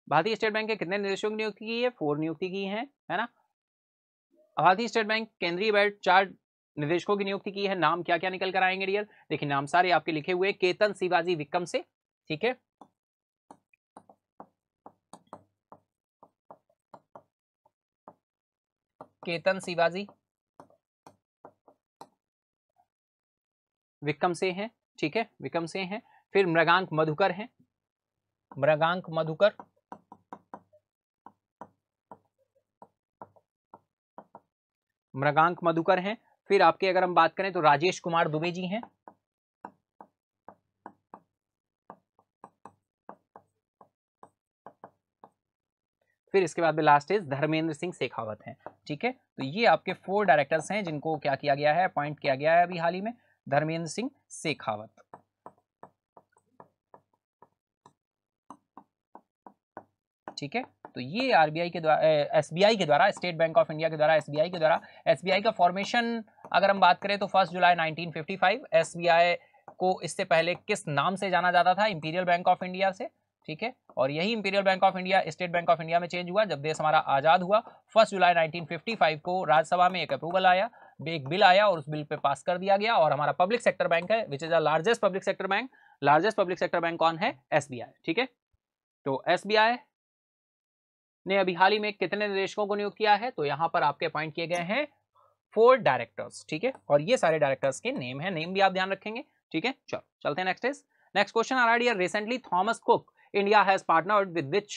भारतीय स्टेट बैंक के कितने निदेशकों की नियुक्ति की है, 4 नियुक्ति की है ना। भारतीय स्टेट बैंक केंद्रीय बैंक 4 निदेशकों की नियुक्ति की है। नाम क्या क्या निकल कर आएंगे डियर, देखिए नाम सारे आपके लिखे हुए, केतन शिवाजी विक्रम से। ठीक है, केतन शिवाजी विक्रम से हैं। ठीक है, विक्रम से हैं। फिर मृगांक मधुकर हैं, मृगांक मधुकर। मृगांक मधुकर हैं। फिर आपके अगर हम बात करें तो राजेश कुमार दुबे जी हैं। फिर इसके बाद में लास्ट इज धर्मेंद्र सिंह शेखावत हैं। ठीक है, तो ये आपके 4 डायरेक्टर्स हैं जिनको क्या किया गया है, अपॉइंट किया गया है अभी हाल ही में, धर्मेंद्र सिंह शेखावत। ठीक है, तो ये आरबीआई के द्वारा, एसबीआई के द्वारा, स्टेट बैंक ऑफ इंडिया के द्वारा, एसबीआई के द्वारा। एसबीआई का फॉर्मेशन अगर हम बात करें तो 1 जुलाई 1955। एसबीआई को इससे पहले किस नाम से जाना जाता था, इंपीरियल बैंक ऑफ इंडिया से। ठीक है, और यही imperial bank of India state bank of India में चेंज हुआ जब देश हमारा आजाद हुआ। 1 जुलाई 1955 को राज्यसभा में एक अप्रूवल आया, एक बिल आया और उस बिल पे पास कर दिया गया। और हमारा पब्लिक सेक्टर बैंक है which is the largest public sector bank. Largest public sector bank कौन है, एसबीआई। ठीक है, तो एसबीआई ने अभी हाल ही में कितने निदेशकों को नियुक्त किया है, तो यहां पर आपके अपॉइंट किए गए हैं 4 डायरेक्टर्स। ठीक है, और ये सारे डायरेक्टर्स के नेम है, नेम भी आप ध्यान रखेंगे। ठीक है, चलो चलते हैं नेक्स्ट क्वेश्चन आ रहा है। Recently Thomas Cook India has partnered with which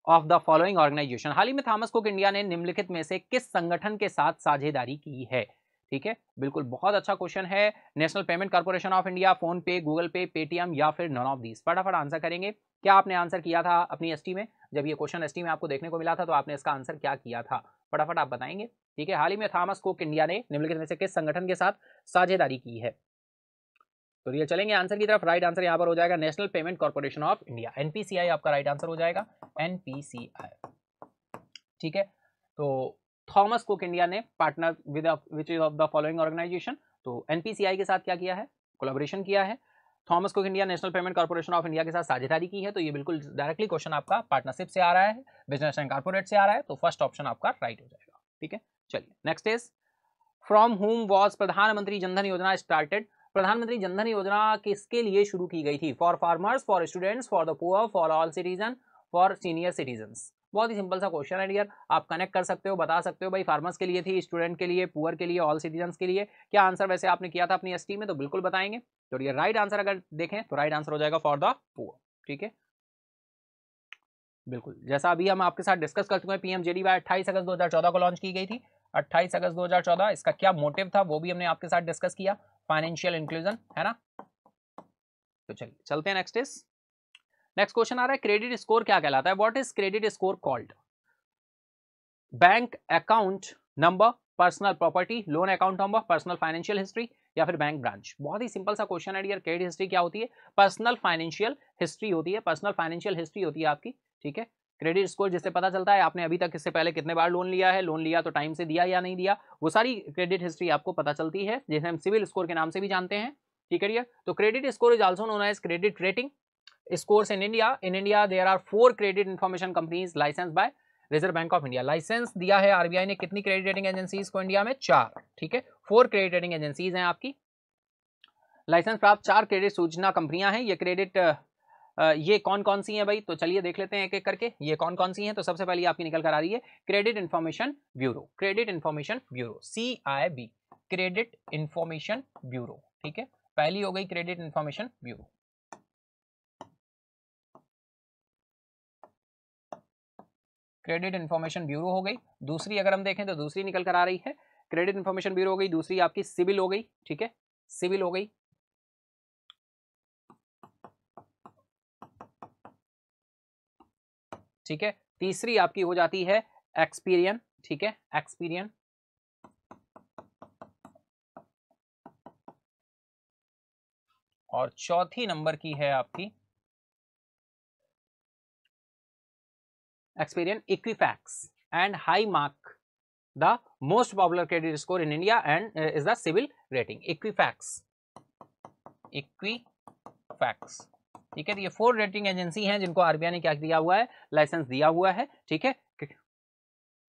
of the following organisation. हाल ही में थॉमस कुक इंडिया ने निम्नलिखित में से किस संगठन के साथ साझेदारी की है। ठीक है, बिल्कुल बहुत अच्छा क्वेश्चन है। National Payment Corporation of India, phone पे, गूगल पे, पेटीएम या फिर नॉन ऑफ दीज। फटाफट आंसर करेंगे। क्या आपने आंसर किया था अपनी एसटी में, जब ये क्वेश्चन एसटी में आपको देखने को मिला था तो आपने इसका आंसर क्या किया था, फटाफट आप बताएंगे। ठीक है, हाल ही में थॉमस कुक इंडिया ने निम्नलिखित में से किस संगठन के साथ साझेदारी की है। तो ये चलेंगे आंसर की तरफ। राइट आंसर यहाँ पर हो जाएगा National Payment Corporation of India, NPCI आपका राइट आंसर हो जाएगा, एनपीसीआई। ठीक है, तो थॉमस कुक इंडिया ने partner with which is of the following organization, तो एनपीसीआई के साथ क्या किया है, कोलैबोरेशन किया है। Thomas Cook India National Payment Corporation of India के साथ साझेदारी की है। तो ये बिल्कुल डायरेक्टली क्वेश्चन आपका पार्टनरशिप से आ रहा है, बिजनेस एंड कॉर्पोरेट से आ रहा है, तो फर्स्ट ऑप्शन आपका राइट हो जाएगा। ठीक है, चलिए नेक्स्ट इज फ्रॉम हुम वॉज प्रधानमंत्री जनधन योजना स्टार्टेड। प्रधानमंत्री जनधन योजना किसके लिए शुरू की गई थी, for farmers, for students, for the poor, for all citizen, for senior citizens. बहुत ही सिंपल सा क्वेश्चन है डियर, आप कनेक्ट कर सकते हो, बता सकते हो भाई फार्मर्स के लिए थी, स्टूडेंट के लिए, पुअर के लिए, ऑल सिटीजन्स के लिए। क्या आंसर वैसे आपने किया था अपनी एसटी में, तो बिल्कुल बताएंगे। तो ये राइट आंसर अगर देखें तो राइट आंसर हो जाएगा फॉर द पुअर। ठीक है, बिल्कुल जैसा अभी हम आपके साथ डिस्कस कर चुके हैं, पीएमजेडीवाई 28 अगस्त 2014 को लॉन्च की गई थी, 28 अगस्त 2014। इसका क्या मोटिव था वो भी हमने आपके साथ डिस्कस किया, फाइनेंशियल इंक्लूजन, है ना। तो चलिए चलते हैं नेक्स्ट क्वेश्चन आ रहा है, क्रेडिट स्कोर क्या कहलाता है, what is credit score called. Bank account number, personal property, loan account number, personal financial history या फिर बैंक ब्रांच। बहुत ही सिंपल सा क्वेश्चन है डियर, क्रेडिट हिस्ट्री क्या होती है, पर्सनल फाइनेंशियल हिस्ट्री होती है, पर्सनल फाइनेंशियल हिस्ट्री होती है आपकी। ठीक है, क्रेडिट स्कोर जिससे पता चलता है आपने अभी तक इससे पहले कितने बार लोन लिया है, लोन लिया तो टाइम से दिया या नहीं दिया, वो सारी क्रेडिट हिस्ट्री आपको पता चलती है, जिसे हम सिविल स्कोर के नाम से भी जानते हैं। ठीक है डियर, तो credit score is also known as credit rating scores in India. In India there are 4 credit information companies licensed by Reserve Bank of India. License दिया है आरबीआई ने कितनी क्रेडिट रेटिंग एजेंसीज को इंडिया में, 4। ठीक है, 4 credit rating agencies हैं आपकी। लाइसेंस प्राप्त 4 क्रेडिट सूचना कंपनियां हैं। ये क्रेडिट ये कौन कौन सी हैं भाई, तो चलिए देख लेते हैं एक एक करके ये कौन कौन सी हैं। तो सबसे पहले आपकी निकल कर आ रही है credit information bureau, credit information bureau, CIB, credit information bureau. ठीक है, पहली हो गई credit information bureau. Credit information bureau हो गई, दूसरी अगर हम देखें तो दूसरी निकल कर आ रही है क्रेडिट इन्फॉर्मेशन ब्यूरो हो गई, दूसरी आपकी सिविल हो गई, ठीक है, सिविल हो गई, ठीक है, तीसरी आपकी हो जाती है एक्सपीरियन, ठीक है, एक्सपीरियन, और चौथी नंबर की है आपकी Experian Equifax and High Mark the most popular credit score in India and is the CIBIL rating Equifax, Equifax, ठीक है। तो ये 4 रेटिंग एजेंसी हैं जिनको आरबीआई ने क्या दिया हुआ है, लाइसेंस दिया हुआ है, ठीक है।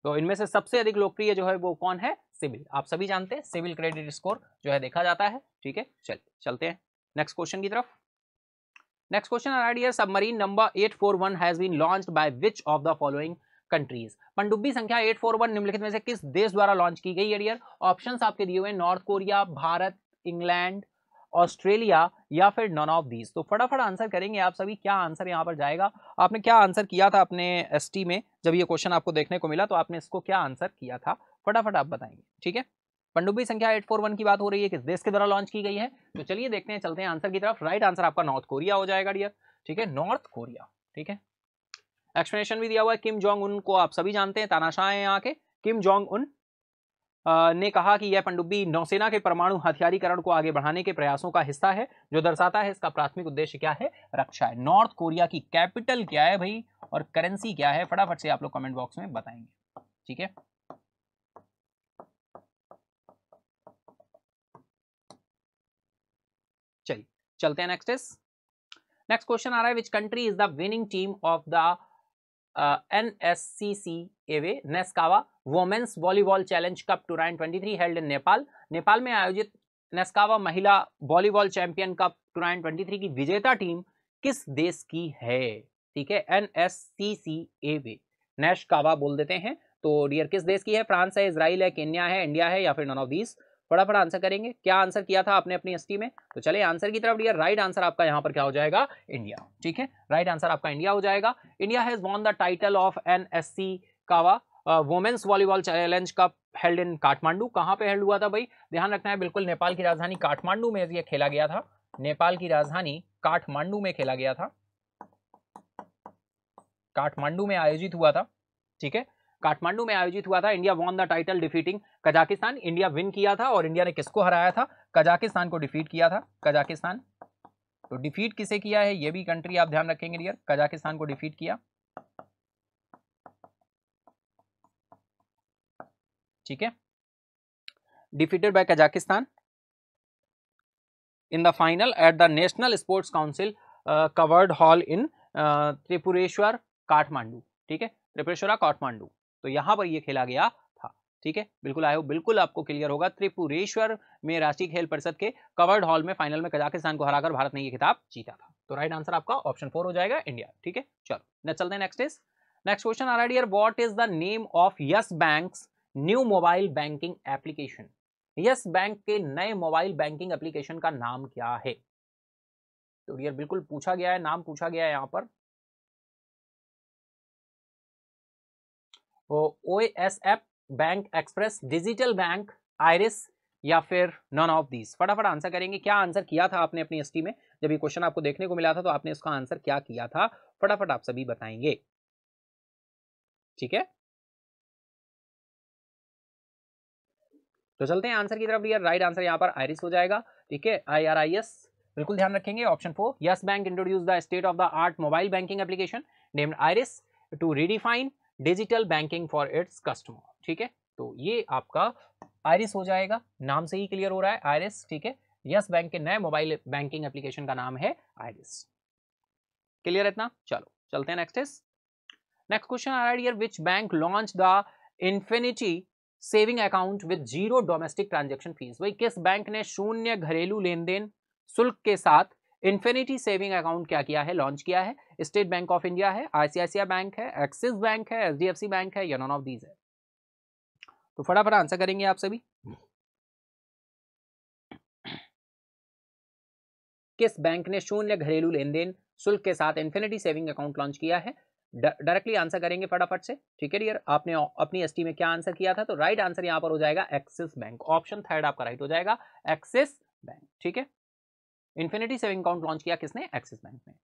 तो इनमें से सबसे अधिक लोकप्रिय जो है वो कौन है, सिविल, आप सभी जानते हैं सिविल क्रेडिट स्कोर जो है देखा जाता है, ठीक है। चलते हैं नेक्स्ट क्वेश्चन की तरफ। Next question are submarine number 841 has been launched by which of the following countries. पनडुब्बी संख्या 841 निम्नलिखित में से किस देश द्वारा लॉन्च की गई है डियर। ऑप्शंस आपके दिए हुए north Korea, Bharat, England, Australia या फिर नन ऑफ दीज। तो फटाफट आंसर करेंगे आप सभी, क्या आंसर यहां पर जाएगा। आपने क्या आंसर किया था अपने एसटी में, जब ये क्वेश्चन आपको देखने को मिला तो आपने इसको क्या आंसर किया था, फटाफट आप बताएंगे, ठीक है। पनडुब्बी संख्या 841 की बात हो रही है, किस देश के द्वारा लॉन्च की गई है। तो चलिए देखते हैं, चलते हैं आंसर की तरफ। राइट आंसर आपका नॉर्थ कोरिया हो जाएगा डियर, ठीक है, नॉर्थ कोरिया, ठीक है। एक्सप्लेनेशन भी दिया हुआ है, किम जोंग उन को आप सभी जानते हैं, तानाशाह हैं यहाँ के। किम जोंग उन ने कहा कि यह पनडुब्बी नौसेना के परमाणु हथियारीकरण को आगे बढ़ाने के प्रयासों का हिस्सा है, जो दर्शाता है इसका प्राथमिक उद्देश्य क्या है, रक्षा है। नॉर्थ कोरिया की कैपिटल क्या है भाई, और करेंसी क्या है, फटाफट से आप लोग कमेंट बॉक्स में बताएंगे, ठीक है। चलिए चलते हैं नेक्स्ट क्वेश्चन आ रहा है, which country is the winning team of the NSCCAW Nescawa women's volleyball challenge cup 2023 held in Nepal. Nepal में आयोजित नेस्कावा महिला वॉलीबॉल चैंपियन कप 2023 की विजेता टीम किस देश की है, ठीक है। NSCCAW नेस्कावा बोल देते हैं, तो डियर किस देश की है, फ्रांस है, इजराइल है, केन्या है, इंडिया है या फिर नन ऑफ दीज। फटाफट आंसर करेंगे, क्या आंसर किया था आपने अपनी एसटी में। तो चलिए आंसर की तरफ डियर। राइट आंसर आपका यहाँ पर क्या हो जाएगा, इंडिया, ठीक है। राइट आंसर आपका इंडिया हो जाएगा। India has won the title of NSC CAVA women's volleyball challenge cup held in Kathmandu. कहाँ पे हेल्ड हुआ था भाई, ध्यान रखना है, बिल्कुल नेपाल की राजधानी काठमांडू में ये खेला गया था। नेपाल की राजधानी काठमांडू में खेला गया था, काठमांडू में आयोजित हुआ था, ठीक है, काठमांडू में आयोजित हुआ था। India won the title defeating Kazakhstan. India win किया था, और इंडिया ने किसको हराया था, कजाकिस्तान को डिफीट किया था, कजाकिस्तान। तो डिफीट किसे किया है, ये भी कंट्री आप ध्यान रखेंगे डियर, कजाकिस्तान को डिफीट किया, ठीक है, defeated by Kazakhstan in the final at the national sports council covered hall in Tripureshwar Kathmandu, ठीक है, त्रिपुरेश्वर काठमांडू। तो यहां पर ये खेला गया था, ठीक है, बिल्कुल आए हो, बिल्कुल आपको क्लियर होगा। त्रिपुरेश्वर में राष्ट्रीय खेल परिषद के कवर्ड हॉल में फाइनल में कजाकिस्तान को हराकर भारत ने ये खिताब जीता था। तो राइट आंसर आपका ऑप्शन 4 हो जाएगा, इंडिया, ठीक है। चलो चलते हैं नेक्स्ट क्वेश्चन आ रहा है dear, what is the name of Yes Bank's new mobile banking application. Yes Bank के नए मोबाइल बैंकिंग एप्लीकेशन का नाम क्या है। तो डियर बिल्कुल पूछा गया है, नाम पूछा गया है यहां पर, OSF bank express, digital bank, iris या फिर नन ऑफ दीज। फटाफट आंसर करेंगे, क्या आंसर किया था आपने अपनी एसटी में, जब ये क्वेश्चन आपको देखने को मिला था तो आपने इसका आंसर क्या किया था, फटाफट आप सभी बताएंगे, ठीक है। तो चलते हैं आंसर की तरफ डियर। राइट आंसर यहाँ पर आइरिस हो जाएगा, ठीक है, IRIS, बिल्कुल ध्यान रखेंगे। Option 4, Yes Bank introduce the state of the art mobile banking application named IRIS to redefine digital banking for its customer, ठीक है। तो ये आपका आइरिस हो जाएगा, नाम से ही क्लियर हो रहा है, आइरिस, ठीक है। यस बैंक के नए मोबाइल बैंकिंग एप्लीकेशन का नाम है आइरिस, क्लियर इतना। चलो चलते हैं नेक्स्ट क्वेश्चन आ रहा है dear, which bank launch the Infinity saving account with zero domestic transaction fees. भाई किस बैंक ने शून्य घरेलू लेन देन शुल्क के साथ इन्फिनिटी सेविंग अकाउंट क्या किया है, लॉन्च किया है। स्टेट बैंक ऑफ इंडिया है, ICICI बैंक है, एक्सिस बैंक है, HDFC बैंक है या नॉन ऑफ दीज है। तो फटाफट आंसर करेंगे आप सभी, किस बैंक ने शून्य घरेलू लेन देन शुल्क के साथ इन्फिनिटी सेविंग अकाउंट लॉन्च किया है। डायरेक्टली आंसर करेंगे फटाफट से, ठीक है डियर। आपने अपनी एसटी में क्या आंसर किया था, तो राइट आंसर यहाँ पर हो जाएगा एक्सिस बैंक। ऑप्शन थर्ड आपका राइट हो जाएगा, एक्सिस बैंक, ठीक है। इन्फिनिटी सेविंग अकाउंट लॉन्च किया किसने, एक्सिस बैंक ने।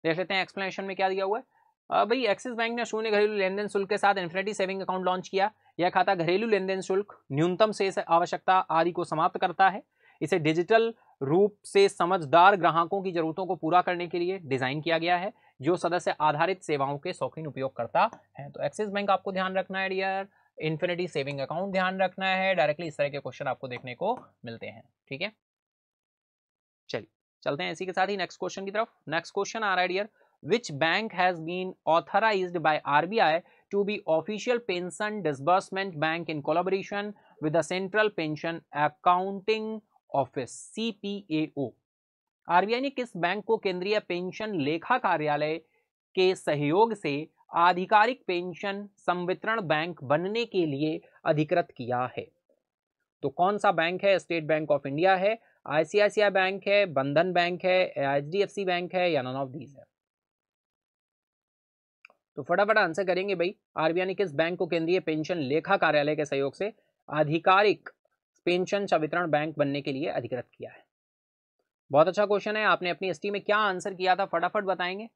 देख लेते हैं एक्सप्लेनेशन में क्या दिया हुआ है। भाई एक्सिस बैंक ने शून्य घरेलू लेनदेन शुल्क के साथ इन्फिनिटी सेविंग अकाउंट लॉन्च किया। यह खाता घरेलू लेनदेन शुल्क, न्यूनतम शेष आवश्यकता आदि को समाप्त करता है। इसे डिजिटल रूप से समझदार ग्राहकों की जरूरतों को पूरा करने के लिए डिजाइन किया गया है, जो सदस्य आधारित सेवाओं के शौकीन उपयोगकर्ता हैं। तो एक्सिस बैंक आपको ध्यान रखना है डियर, इन्फिनिटी सेविंग अकाउंट ध्यान रखना है। डायरेक्टली इस तरह के क्वेश्चन आपको देखने को मिलते हैं, ठीक है। चलिए चलते हैं इसी के साथ ही नेक्स्ट क्वेश्चन की तरफ। नेक्स्ट क्वेश्चन आ रहा है dear, which bank has been authorized by RBI to be official pension disbursement bank in collaboration with the Central Pension Accounting Office CPAO। RBI ने किस बैंक को केंद्रीय पेंशन लेखा कार्यालय के सहयोग से आधिकारिक पेंशन संवितरण बैंक बनने के लिए अधिकृत किया है? तो कौन सा बैंक है? स्टेट बैंक ऑफ इंडिया है, ICICI बैंक है, बंधन बैंक है, HDFC बैंक है, या नन ऑफ दीज है? तो फटाफट आंसर करेंगे भाई। आरबीआई ने किस बैंक को केंद्रीय पेंशन लेखा कार्यालय के सहयोग से आधिकारिक पेंशन संवितरण बैंक बनने के लिए अधिकृत किया है? बहुत अच्छा क्वेश्चन है। आपने अपनी एसटी में क्या आंसर किया था फटाफट बताएंगे।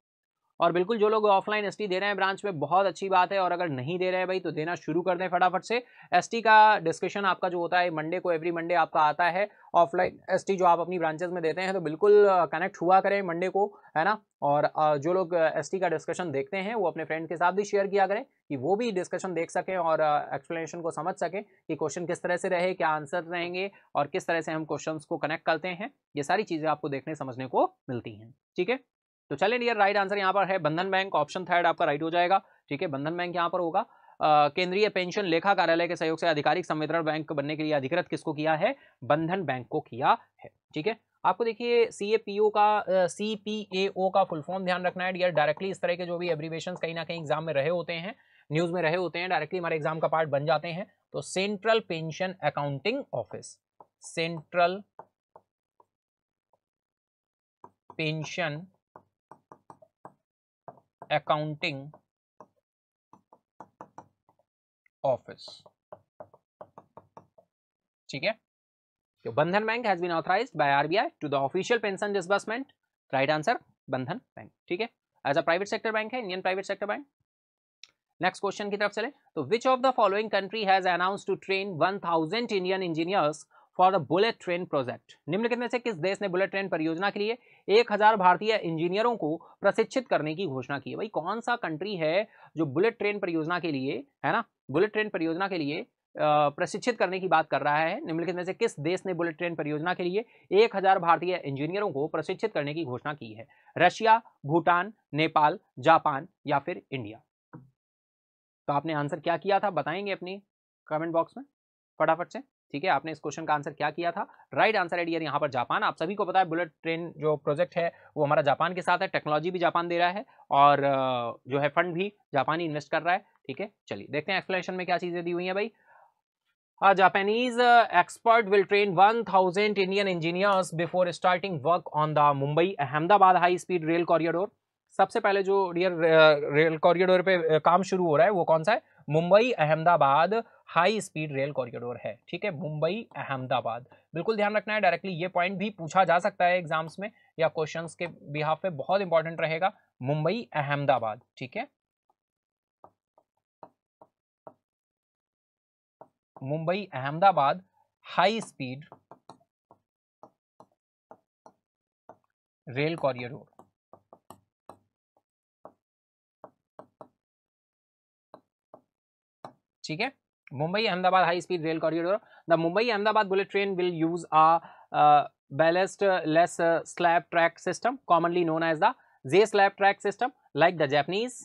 और बिल्कुल जो लोग ऑफलाइन एसटी दे रहे हैं ब्रांच में, बहुत अच्छी बात है। और अगर नहीं दे रहे हैं भाई तो देना शुरू कर दें फटाफट से। एसटी का डिस्कशन आपका जो होता है मंडे को, एवरी मंडे आपका आता है ऑफलाइन एसटी जो आप अपनी ब्रांचेस में देते हैं, तो बिल्कुल कनेक्ट हुआ करें मंडे को, है ना। और जो लोग एसटी का डिस्कशन देखते हैं वो अपने फ्रेंड के साथ भी शेयर किया करें कि वो भी डिस्कशन देख सकें और एक्सप्लेनेशन को समझ सकें कि क्वेश्चन किस तरह से रहे, क्या आंसर रहेंगे और किस तरह से हम क्वेश्चन को कनेक्ट करते हैं। ये सारी चीज़ें आपको देखने समझने को मिलती हैं, ठीक है। तो चलिए डियर, राइट आंसर यहाँ पर है बंधन बैंक। ऑप्शन थर्ड आपका राइट हो जाएगा, ठीक है। बंधन बैंक यहाँ पर होगा। केंद्रीय पेंशन लेखा कार्यालय के सहयोग से आधिकारिक संवितरण बैंक बनने के लिए अधिकृत किसको किया है? बंधन बैंक को किया है, ठीक है। आपको देखिए CAPO का CPAO का फुल फॉर्म ध्यान रखना है डियर। डायरेक्टली इस तरह के जो भी एब्रीवेशंस कहीं ना कहीं एग्जाम में रहे होते हैं, न्यूज में रहे होते हैं, डायरेक्टली हमारे एग्जाम का पार्ट बन जाते हैं। तो central pension accounting office, central pension accounting office, ठीक है। तो Bandhan bank has been authorised by RBI to the official pension disbursement. Right answer Bandhan bank, ठीक है। As a private sector bank है, Indian private sector bank. Next question की तरफ चले तो which of the following country has announced to train 1000 Indian engineers for the bullet train project. निम्नलिखित में से किस देश ने बुलेट ट्रेन परियोजना के लिए 1000 भारतीय इंजीनियरों को प्रशिक्षित करने की घोषणा की है? भाई कौन सा कंट्री है जो बुलेट ट्रेन परियोजना के लिए, है ना, बुलेट ट्रेन परियोजना के लिए प्रशिक्षित करने की बात कर रहा है? निम्नलिखित में से किस देश ने बुलेट ट्रेन परियोजना के लिए 1000 भारतीय इंजीनियरों को प्रशिक्षित करने की घोषणा की है? रशिया, भूटान, नेपाल, जापान या फिर इंडिया? तो आपने आंसर क्या किया था बताएंगे अपनी कमेंट बॉक्स में फटाफट से, ठीक है। आपने इस क्वेश्चन का आंसर क्या किया था? राइट आंसर है डियर यहाँ पर जापान। आप सभी को पता है बुलेट ट्रेन जो प्रोजेक्ट है वो हमारा जापान के साथ है। टेक्नोलॉजी भी जापान दे रहा है और जो है फंड भी जापान ही इन्वेस्ट कर रहा है, ठीक है। चलिए देखते हैं एक्सप्लेनेशन में क्या चीजें दी हुई है भाई। Japanese expert will train 1000 Indian engineers before starting work on the Mumbai Ahmedabad high speed rail corridor। सबसे पहले जो डियर रेल कॉरिडोर पे काम शुरू हो रहा है वो कौन सा है? Mumbai Ahmedabad high speed rail corridor है, ठीक है। मुंबई अहमदाबाद, बिल्कुल ध्यान रखना है। डायरेक्टली ये पॉइंट भी पूछा जा सकता है एग्जाम्स में या क्वेश्चंस के बिहाफ पे, बहुत इंपॉर्टेंट रहेगा। मुंबई अहमदाबाद, ठीक है। Mumbai Ahmedabad high speed rail corridor, ठीक है। Mumbai Ahmedabad high speed rail corridor. The Mumbai Ahmedabad bullet train will use a ballast less slab track system commonly known as the J slab track system like the Japanese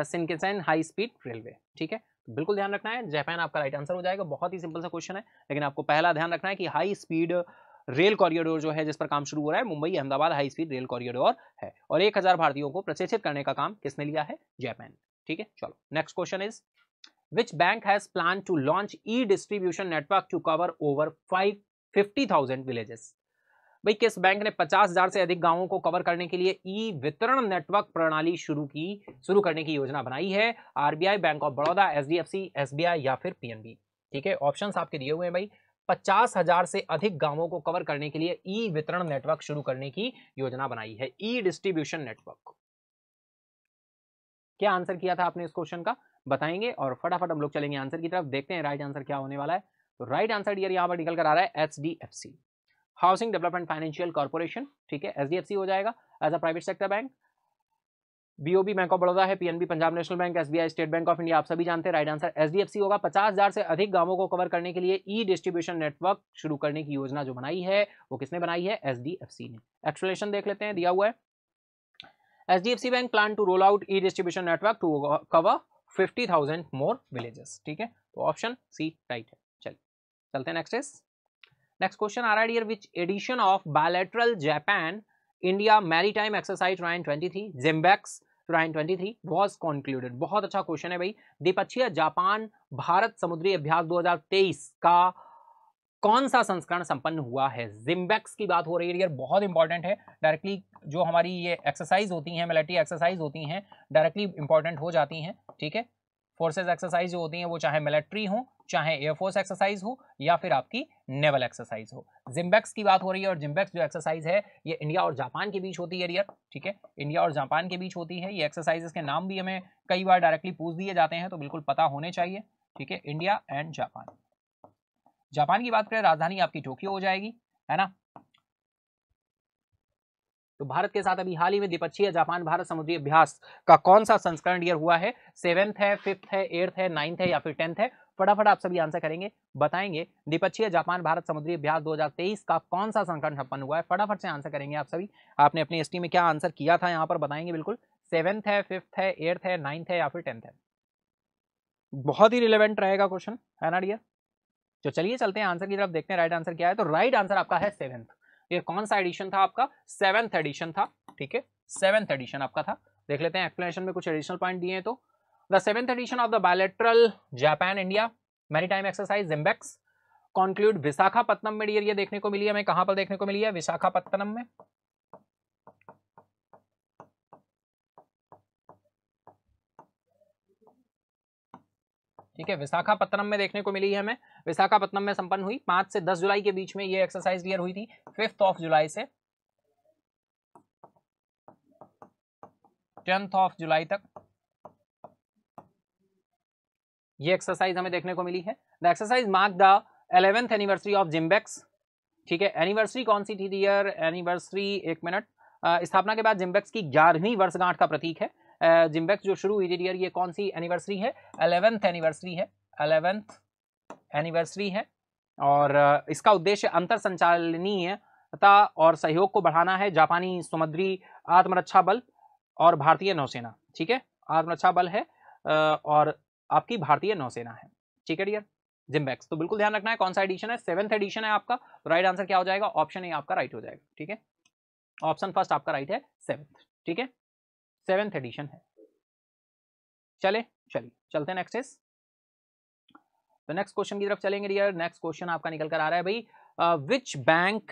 Shinkansen high speed railway, ठीक है। बिल्कुल ध्यान रखना है, Japan आपका right answer हो जाएगा। बहुत ही सिंपल सा क्वेश्चन है, लेकिन आपको पहला ध्यान रखना है कि हाई स्पीड रेल कॉरिडोर जो है जिस पर काम शुरू हो रहा है Mumbai Ahmedabad high speed rail corridor है और 1000 भारतीयों को प्रशिक्षित करने का काम किसने लिया है? जापान, ठीक है। चलो next question is which bank has planned to launch e-distribution network to cover over 50,000 villages? भाई किस बैंक ने 50,000 से अधिक गांवों को कवर करने के लिए ई वितरण नेटवर्क प्रणाली शुरू करने की योजना बनाई है? RBI, bank of Baroda, HDFC, SBI या फिर पीएनबी। ठीक है, ऑप्शंस आपके दिए हुए हैं भाई। 50,000 से अधिक गांवों को कवर करने के लिए ई वितरण नेटवर्क शुरू करने की योजना बनाई है, ई डिस्ट्रीब्यूशन नेटवर्क। क्या आंसर किया था आपने इस क्वेश्चन का, बताएंगे और फटाफट हम लोग चलेंगे आंसर की तरफ, देखते हैं राइट आंसर क्या होने वाला है। तो राइट आंसर डियर यहां पर निकल कर आ रहा है HDFC, housing development financial corporation. ठीक है, एचडीएफसी हो जाएगा as a private sector bank. BOB bank of Baroda है, PNB Punjab national bank, SBI state bank of India, आप सभी जानते हैं। राइट आंसर एचडीएफसी होगा। 50,000 से अधिक गांवों को कवर करने के लिए ई डिस्ट्रीब्यूशन नेटवर्क शुरू करने की योजना जो बनाई है वो किसने बनाई है? एचडीएफसी ने। एक्सप्लेनेशन देख लेते हैं, दिया हुआ है HDFC bank plan to roll out e distribution network to cover 50,000 more villages. ठीक है, तो ऑप्शन सी राइट है। चलिए चलते हैं नेक्स्ट क्वेश्चन आ रहा है dear, which edition of bilateral Japan India maritime exercise 2023 JIMEX 2023 was concluded? बहुत अच्छा क्वेश्चन है भाई। द्विपक्षीय जापान भारत समुद्री अभ्यास 2023 का कौन सा संस्करण संपन्न हुआ है? जिम्बेक्स की बात हो रही है डियर, बहुत इंपॉर्टेंट है। डायरेक्टली जो हमारी ये एक्सरसाइज होती हैं, मिलिट्री एक्सरसाइज होती हैं, डायरेक्टली इंपॉर्टेंट हो जाती हैं। ठीक है, फोर्सेज एक्सरसाइज जो होती हैं वो चाहे मिलिट्री हो, चाहे एयरफोर्स एक्सरसाइज हो या फिर आपकी नेवल एक्सरसाइज हो, जिम्बेक्स की बात हो रही है। और जिम्बेक्स जो एक्सरसाइज है ये इंडिया और जापान के बीच होती है डियर। ठीक है, इंडिया और जापान के बीच होती है। ये एक्सरसाइजेस के नाम भी हमें कई बार डायरेक्टली पूछ दिए जाते हैं, तो बिल्कुल पता होने चाहिए। ठीक है, इंडिया एंड जापान। जापान की बात करें, राजधानी आपकी टोक्यो हो जाएगी, है ना। तो भारत के साथ अभी हाल ही में द्विपक्षीय जापान भारत समुद्री अभ्यास का कौन सा संस्करण डियर हुआ है? 7th है, 5th है, 8th है, 9th है या फिर 10th है? फटाफट आप सभी आंसर करेंगे, बताएंगे। द्विपक्षीय जापान भारत समुद्री अभ्यास 2023 का कौन सा संस्करण संपन्न हुआ है? फटाफट से आंसर करेंगे आप सभी। आपने अपनी एसटी में क्या आंसर किया था यहाँ पर बताएंगे बिल्कुल। 7th है, 5th है, 8th है, 9th है या फिर 10th है? बहुत ही रिलेवेंट रहेगा क्वेश्चन, है ना डियर। तो चलिए चलते हैं आंसर की तरफ, देखते हैं राइट आंसर क्या है। तो राइट आंसर आपका है 7th। ये कौन सा एडिशन था आपका? 7th एडिशन था। ठीक है, 7th एडिशन आपका था। देख लेते हैं एक्सप्लेनेशन में कुछ एडिशनल पॉइंट दिए हैं। तो the 7th edition of the bilateral Japan India maritime exercise JIMEX concluded Visakhapatnam में डियर, ये देखने को मिली है हमें। कहां पर देखने को मिली है? विशाखापत्तनम में। ठीक है, विशाखापत्तनम में देखने को मिली है हमें। विशाखापत्तनम में संपन्न हुई 5 से 10 जुलाई के बीच में ये एक्सरसाइज डियर हुई थी। 5th ऑफ जुलाई से 10th ऑफ जुलाई तक ये एक्सरसाइज हमें देखने को मिली है। The exercise mark the 11th anniversary of JIMEX. ठीक है, एनिवर्सरी कौन सी थी डियर? एनिवर्सरी, एक मिनट, स्थापना के बाद जिम्बेक्स की 11वीं वर्षगांठ का प्रतीक है। जिम्बेक्स जो शुरू हुई थी डियर, ये कौन सी एनिवर्सरी है? 11th एनिवर्सरी है, 11th एनिवर्सरी है। और इसका उद्देश्य अंतर संचालनीयता और सहयोग को बढ़ाना है। जापानी समुद्री आत्मरक्षा बल और भारतीय नौसेना। ठीक है, आत्मरक्षा बल है और आपकी भारतीय नौसेना है। ठीक है डियर, जिम्बेक्स। तो बिल्कुल ध्यान रखना है कौन सा एडिशन है, 7th एडिशन है आपका। तो राइट आंसर क्या हो जाएगा? ऑप्शन ए आपका राइट हो जाएगा। ठीक है, ऑप्शन फर्स्ट आपका राइट है, 7th। ठीक है, 7th एडिशन है। चलिए चलते हैं नेक्स्ट। तो नेक्स्ट क्वेश्चन की तरफ चलेंगे डियर। नेक्स्ट क्वेश्चन आपका निकल कर आ रहा है भाई, which bank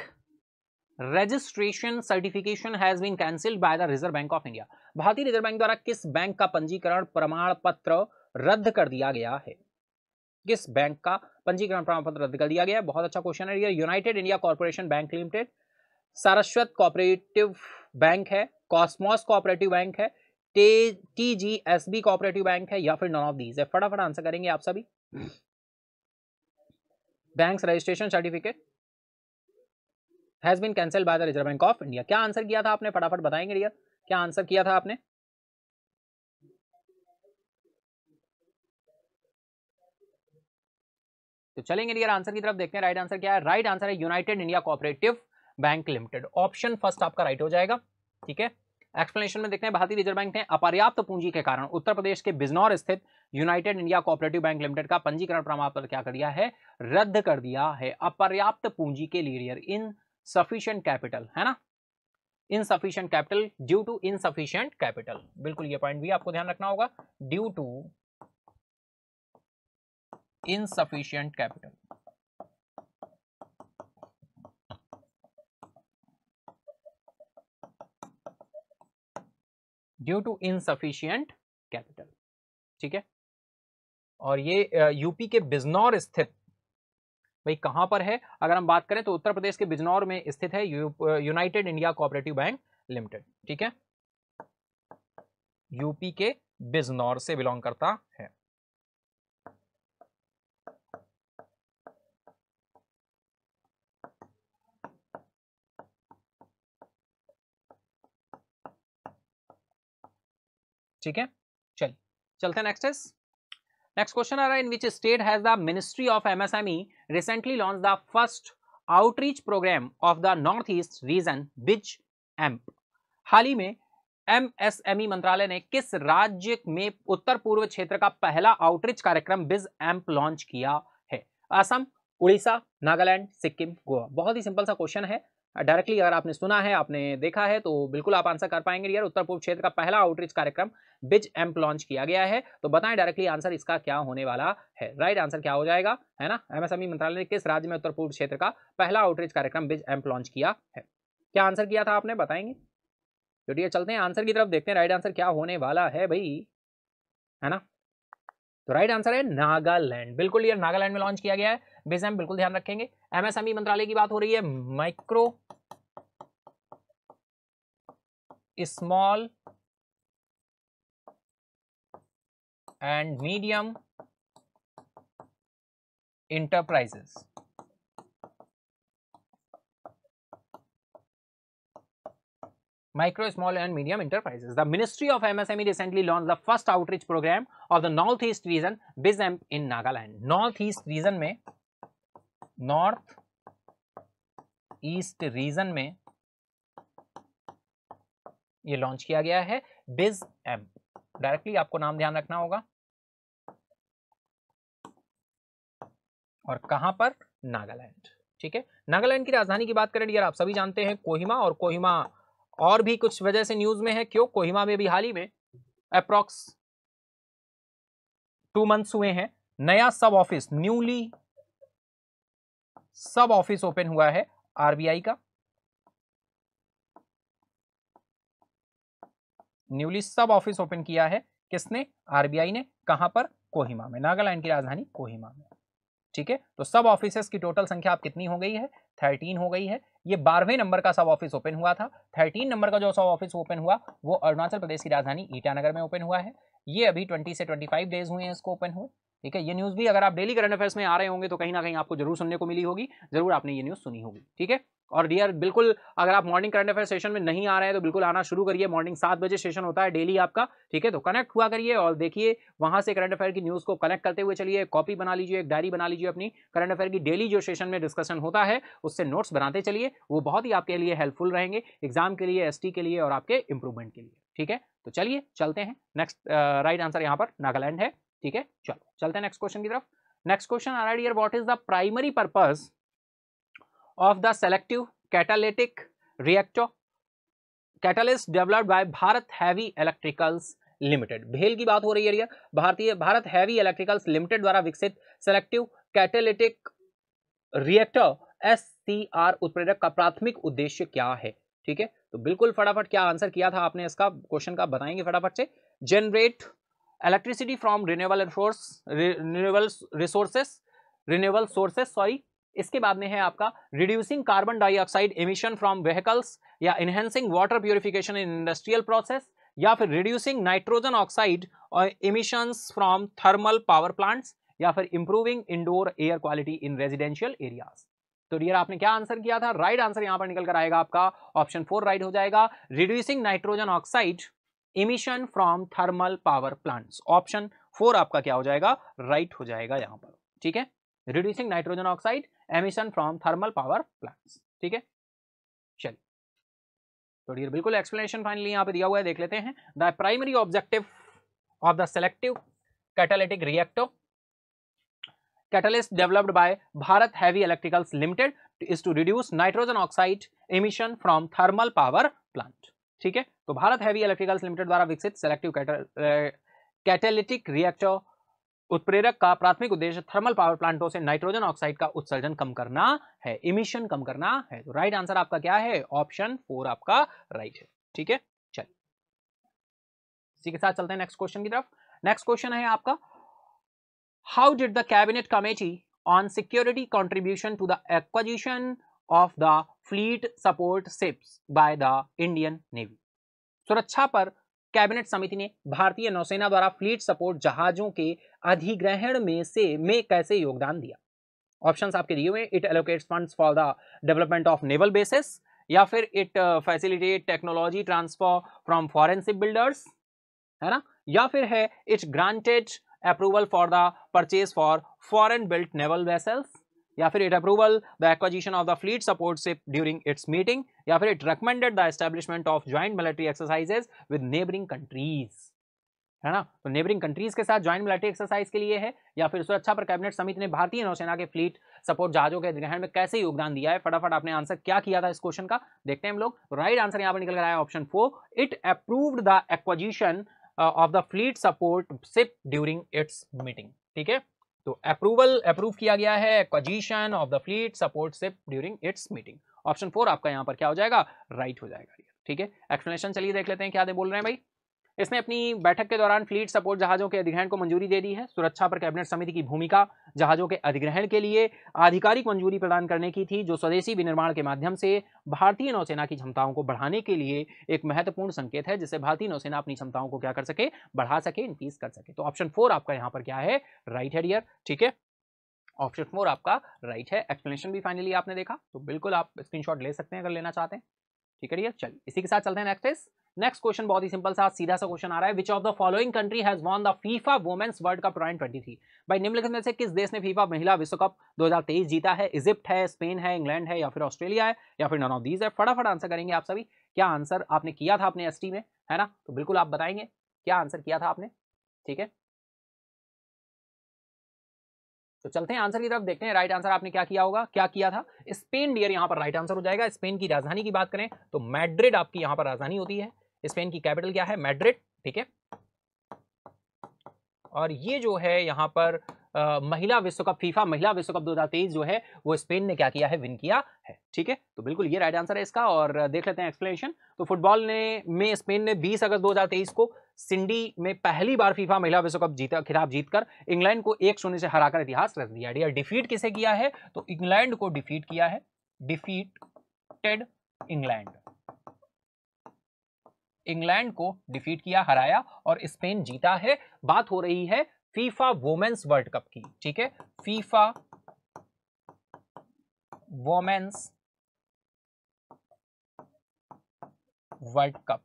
registration certification has been cancelled by the Reserve Bank of India? भारतीय रिजर्व बैंक द्वारा किस बैंक का पंजीकरण प्रमाण पत्र रद्द कर दिया गया है? किस बैंक का पंजीकरण प्रमाण पत्र रद्द कर दिया गया है? बहुत अच्छा क्वेश्चन है dear. United India Corporation Bank Limited, Saraswat cooperative bank है, कॉस्मोस कोऑपरेटिव बैंक है, टीजीएसबी कोऑपरेटिव बैंक है या फिर नॉन ऑफ दीज है? फटाफट आंसर करेंगे आप सभी। Banks registration certificate has been cancelled by the Reserve Bank of India. क्या आंसर किया था आपने? फटाफट बताएंगे डियर, क्या आंसर किया था आपने? तो चलेंगे डियर आंसर की तरफ, देखते हैं राइट आंसर क्या है। राइट आंसर है United India cooperative bank limited, option first आपका राइट हो जाएगा। ठीक है, एक्सप्लेनेशन में देखते हैं। भारतीय रिजर्व बैंक ने अपर्याप्त पूंजी के कारण उत्तर प्रदेश के बिजनौर स्थित United India cooperative bank limited का पंजीकरण प्रमाण पत्र क्या कर दिया है? रद्द कर दिया है। अपर्याप्त पूंजी के लिए डियर, इनसफिशिएंट कैपिटल, है ना, insufficient capital, due to insufficient capital. बिल्कुल ये पॉइंट भी आपको ध्यान रखना होगा, due to insufficient capital. Due to insufficient capital, ठीक है। और ये यूपी के बिजनौर स्थित, भाई कहां पर है अगर हम बात करें तो उत्तर प्रदेश के बिजनौर में स्थित है United India cooperative bank limited, ठीक है। यूपी के बिजनौर से बिलोंग करता है। ठीक है, चलिए चलते हैं नेक्स्ट क्वेश्चन आ रहा है, in which state has the ministry of MSME recently launch the first outreach programme of the north east region biz amp. हाल ही में एमएसएमई मंत्रालय ने किस राज्य में उत्तर पूर्व क्षेत्र का पहला आउटरीच कार्यक्रम बिज एम्प लॉन्च किया है? असम, उड़ीसा, नागालैंड, सिक्किम, गोवा। बहुत ही सिंपल सा क्वेश्चन है, डायरेक्टली अगर आपने सुना है, आपने देखा है तो बिल्कुल आप आंसर कर पाएंगे यार। उत्तर पूर्व क्षेत्र का पहला आउटरीच कार्यक्रम बिज एम्प लॉन्च किया गया है, तो बताएं डायरेक्टली आंसर इसका क्या होने वाला है। राइट आंसर क्या हो जाएगा, है ना? एमएसएमई मंत्रालय ने किस राज्य में उत्तर पूर्व क्षेत्र का पहला आउटरीच कार्यक्रम बिज एम्प लॉन्च किया है? क्या आंसर किया था आपने, बताएंगे? चलिए चलते हैं आंसर की तरफ, देखते हैं राइट आंसर क्या होने वाला है भाई, है ना? तो राइट आंसर है नागालैंड, बिल्कुल यार, नागालैंड में लॉन्च किया गया है बिज एम्प, बिल्कुल ध्यान रखेंगे। एमएसएमई मंत्रालय की बात हो रही है, micro small and medium enterprises। Micro, small and medium enterprises. The Ministry of MSME recently launched the first outreach program of the Northeast region BizAmp in Nagaland. Northeast region में, North East region में ये launch किया गया है BizAmp। Directly आपको नाम ध्यान रखना होगा, और कहां पर? नागालैंड, ठीक है। नागालैंड की राजधानी की बात करें यार, आप सभी जानते हैं कोहिमा, और कोहिमा और भी कुछ वजह से न्यूज में है। क्यों? कोहिमा में भी हाल ही में अप्रॉक्स 2 मंथ्स हुए हैं, नया सब ऑफिस, न्यूली सब ऑफिस ओपन हुआ है आरबीआई का। न्यूली सब ऑफिस ओपन किया है किसने? आरबीआई ने। कहां पर? कोहिमा में, नागालैंड की राजधानी कोहिमा में, ठीक है। तो सब ऑफिसेस की टोटल संख्या आप कितनी हो गई है? 13 हो गई है। ये 12वें नंबर का सब ऑफिस ओपन हुआ था। 13 नंबर का जो सब ऑफिस ओपन हुआ वो अरुणाचल प्रदेश की राजधानी ईटानगर में ओपन हुआ है। ये अभी 20 से 25 डेज हुए हैं इसको ओपन हुए, ठीक है। ये न्यूज भी अगर आप डेली करंट अफेयर्स में आ रहे होंगे तो कहीं ना कहीं आपको जरूर सुनने को मिली होगी, जरूर आपने ये न्यूज सुनी होगी, ठीक है। और डियर बिल्कुल, अगर आप मॉर्निंग करंट अफेयर सेशन में नहीं आ रहे हैं तो बिल्कुल आना शुरू करिए। मॉर्निंग 7 बजे सेशन होता है डेली आपका, ठीक है। तो कनेक्ट हुआ करिए और देखिए, वहां से करंट अफेयर की न्यूज को कनेक्ट करते हुए चलिए। कॉपी बना लीजिए, एक डायरी बना लीजिए अपनी, करंट अफेयर की डेली जो सेशन में डिस्कशन होता है उससे नोट्स बनाते चलिए, वो बहुत ही आपके लिए हेल्पफुल रहेंगे एग्जाम के लिए, एसटी के लिए और आपके इंप्रूवमेंट के लिए, ठीक है। तो चलिए चलते हैं नेक्स्ट। राइट आंसर यहाँ पर नागालैंड है, ठीक है। चलो चलते हैं नेक्स्ट क्वेश्चन की तरफ। नेक्स्ट क्वेश्चन आ रहा है dear, what is the primary purpose of the selective catalytic reactor catalyst developed by Bharat heavy electricals limited? भेल की बात हो रही है, भारत हैवी इलेक्ट्रिकल्स लिमिटेड द्वारा विकसित सेलेक्टिव कैटालिटिक रिएक्टर SCR उत्प्रेरक का प्राथमिक उद्देश्य क्या है? ठीक है, तो बिल्कुल फटाफट क्या आंसर किया था आपने इसका क्वेश्चन का, बताएंगे फटाफट से। Generate electricity from renewable sources, sorry. इसके बाद में है आपका reducing carbon dioxide emission from vehicles, या enhancing water purification in industrial process, या फिर reducing nitrogen oxide emissions from thermal power plants, या फिर improving indoor air quality in residential areas. तो डियर आपने क्या आंसर किया था? राइट आंसर यहां पर निकल कर आएगा आपका ऑप्शन 4 राइट हो जाएगा, reducing nitrogen oxide emission from thermal power plants. Option 4 आपका क्या हो जाएगा? राइट हो जाएगा यहां पर, ठीक है। Reducing nitrogen oxide emission from thermal power plants, ठीक है। चलिए तो डियर बिल्कुल एक्सप्लेनेशन फाइनली यहां पे दिया हुआ है, देख लेते हैं। The primary objective of the selective catalytic reactor catalyst developed by Bharat Heavy Electricals Limited is to reduce nitrogen oxide emission from thermal power plant, ठीक है। तो भारत हैवी इलेक्ट्रिकल्स लिमिटेड द्वारा विकसित सेलेक्टिव कैटालिटिक रिएक्टर उत्प्रेरक का प्राथमिक उद्देश्य thermal power प्लांटों से नाइट्रोजन ऑक्साइड का उत्सर्जन कम करना है, इमिशन कम करना है। तो राइट आंसर आपका क्या है? ऑप्शन 4 आपका राइट है, ठीक है। इसी के साथ चलते हैं नेक्स्ट क्वेश्चन की तरफ। नेक्स्ट क्वेश्चन है आपका, how did the cabinet committee on security contribution to the acquisition of the fleet support ships by the Indian navy. सुरक्षा पर कैबिनेट समिति ने भारतीय नौसेना द्वारा फ्लीट सपोर्ट जहाजों के अधिग्रहण में कैसे योगदान दिया। ऑप्शंस आपके दिए हुए, it allocates funds for the development of naval basis, या फिर it facilitate technology transfer from foreign ship builders, है ना, या फिर है it's granted approval for the purchase for foreign built naval vessels, या फिर it approval the acquisition of the fleet support ship during its meeting, या फिर it recommended the establishment of joint military exercises with neighbouring countries, है ना। तो neighbouring countries के साथ joint military exercise के लिए है, या फिर सुरक्षा पर कैबिनेट समिति ने भारतीय नौसेना के फ्लीट सपोर्ट जहाजों के अधिग्रहण में कैसे योगदान दिया है। फटाफट आपने आंसर क्या किया था इस क्वेश्चन का, देखते हैं हम लोग। राइट आंसर यहां पर निकल कर आया option 4, it approved the acquisition of the fleet support ship during its meeting. ठीक है, तो अप्रूव किया गया है acquisition of the fleet support ship during its meeting. Option 4 आपका यहां पर क्या हो जाएगा, राइट हो जाएगा। ठीक है, एक्सप्लेनेशन चलिए देख लेते हैं क्या बोल रहे हैं भाई। इसने अपनी बैठक के दौरान फ्लीट सपोर्ट जहाजों के अधिग्रहण को मंजूरी दे दी है। सुरक्षा पर कैबिनेट समिति की भूमिका जहाजों के अधिग्रहण के लिए आधिकारिक मंजूरी प्रदान करने की थी, जो स्वदेशी विनिर्माण के माध्यम से भारतीय नौसेना की क्षमताओं को बढ़ाने के लिए एक महत्वपूर्ण संकेत है, जिससे भारतीय नौसेना अपनी क्षमताओं को क्या कर सके, बढ़ा सके, इंक्रीज कर सके। तो ऑप्शन 4 आपका यहाँ पर क्या है, राइट है डियर। ठीक है, ऑप्शन 4 आपका राइट है। एक्सप्लेनेशन भी फाइनली आपने देखा, तो बिल्कुल आप स्क्रीनशॉट ले सकते हैं अगर लेना चाहते हैं। ठीक है डियर, चलिए इसी के साथ चलते हैं नेक्स्ट क्वेश्चन। बहुत ही सिंपल सा सीधा सा क्वेश्चन आ रहा है, which of the following country has won the FIFA women's world cup 2023। भाई निम्नलिखित में से किस देश ने फीफा महिला विश्व कप 2023 जीता है। इजिप्ट है, स्पेन है, इंग्लैंड है, या फिर ऑस्ट्रेलिया है, या फिर नन ऑफ दीज है। फटाफट आंसर करेंगे आप सभी। क्या आंसर आपने किया था अपने एसटी में, है ना, तो बिल्कुल आप बताएंगे क्या आंसर किया था आपने। ठीक है, तो चलते हैं आंसर की तरफ, देखते हैं राइट आंसर आपने क्या किया होगा। क्या किया था, स्पेन डियर यहाँ पर राइट आंसर हो जाएगा। स्पेन की राजधानी की बात करें तो मैड्रिड आपकी यहाँ पर राजधानी होती है। स्पेन की कैपिटल क्या है, मैड्रिड। ठीक है, और ये जो है यहाँ पर महिला विश्व कप, फीफा महिला विश्व कप 2023 जो है वो स्पेन ने क्या किया है, विन किया है। ठीक है, तो बिल्कुल ये राइट आंसर है इसका। और देख लेते हैं एक्सप्लेनेशन। तो फुटबॉल में स्पेन ने 20 अगस्त 2023 को सिंडी में पहली बार फीफा महिला विश्व कप खिताब जीतकर इंग्लैंड को 1-0 से हराकर इतिहास रच दिया। डिफीट किसे किया है, तो इंग्लैंड को डिफीट किया है, डिफीटेड इंग्लैंड को डिफीट किया, हराया, और स्पेन जीता है। बात हो रही है फीफा वुमेन्स वर्ल्ड कप की। ठीक है, फीफा वुमेन्स वर्ल्ड कप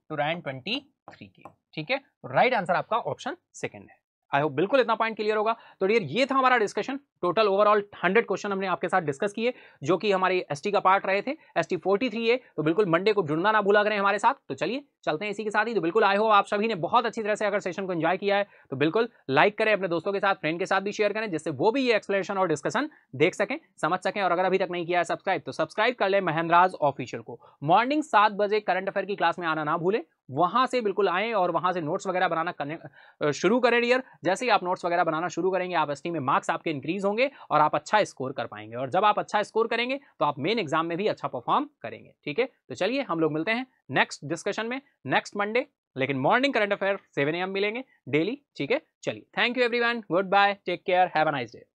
2023 की। ठीक है, राइट आंसर आपका ऑप्शन 2 है। आई होप बिल्कुल इतना पॉइंट क्लियर होगा। तो डियर ये था हमारा डिस्कशन। टोटल ओवरऑल 100 क्वेश्चन हमने आपके साथ डिस्कस किए, जो कि हमारे एसटी का पार्ट रहे थे। एसटी 43 है, तो बिल्कुल मंडे को जुड़ना ना भूला करें हमारे साथ। तो चलिए चलते हैं इसी के साथ ही। तो बिल्कुल आई होप आप सभी ने बहुत अच्छी तरह से अगर सेशन को एंजॉय किया है तो बिल्कुल लाइक करें, अपने दोस्तों के साथ, फ्रेंड के साथ भी शेयर करें, जिससे वो भी ये एक्सप्लेनेशन और डिस्कशन देख सकें, समझ सकें। और अगर अभी तक नहीं किया है सब्सक्राइब, तो सब्सक्राइब कर ले महेंद्राज ऑफिशियल को। मॉर्निंग 7 बजे करंट अफेयर की क्लास में आना ना भूलें, वहां से बिल्कुल आएं और वहां से नोट्स वगैरह बनाना शुरू करें डियर। जैसे ही आप नोट्स वगैरह बनाना शुरू करेंगे, आप एसटी में मार्क्स आपके इंक्रीज होंगे और आप अच्छा स्कोर कर पाएंगे। और जब आप अच्छा स्कोर करेंगे तो आप मेन एग्जाम में भी अच्छा परफॉर्म करेंगे। ठीक है, तो चलिए हम लोग मिलते हैं नेक्स्ट डिस्कशन में नेक्स्ट मंडे, लेकिन मॉर्निंग करंट अफेयर 7 AM मिलेंगे डेली। ठीक है, चलिए thank you everyone, good bye, take care, have a nice day.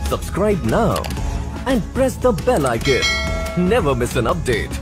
Subscribe now and press the bell icon. Never miss an update.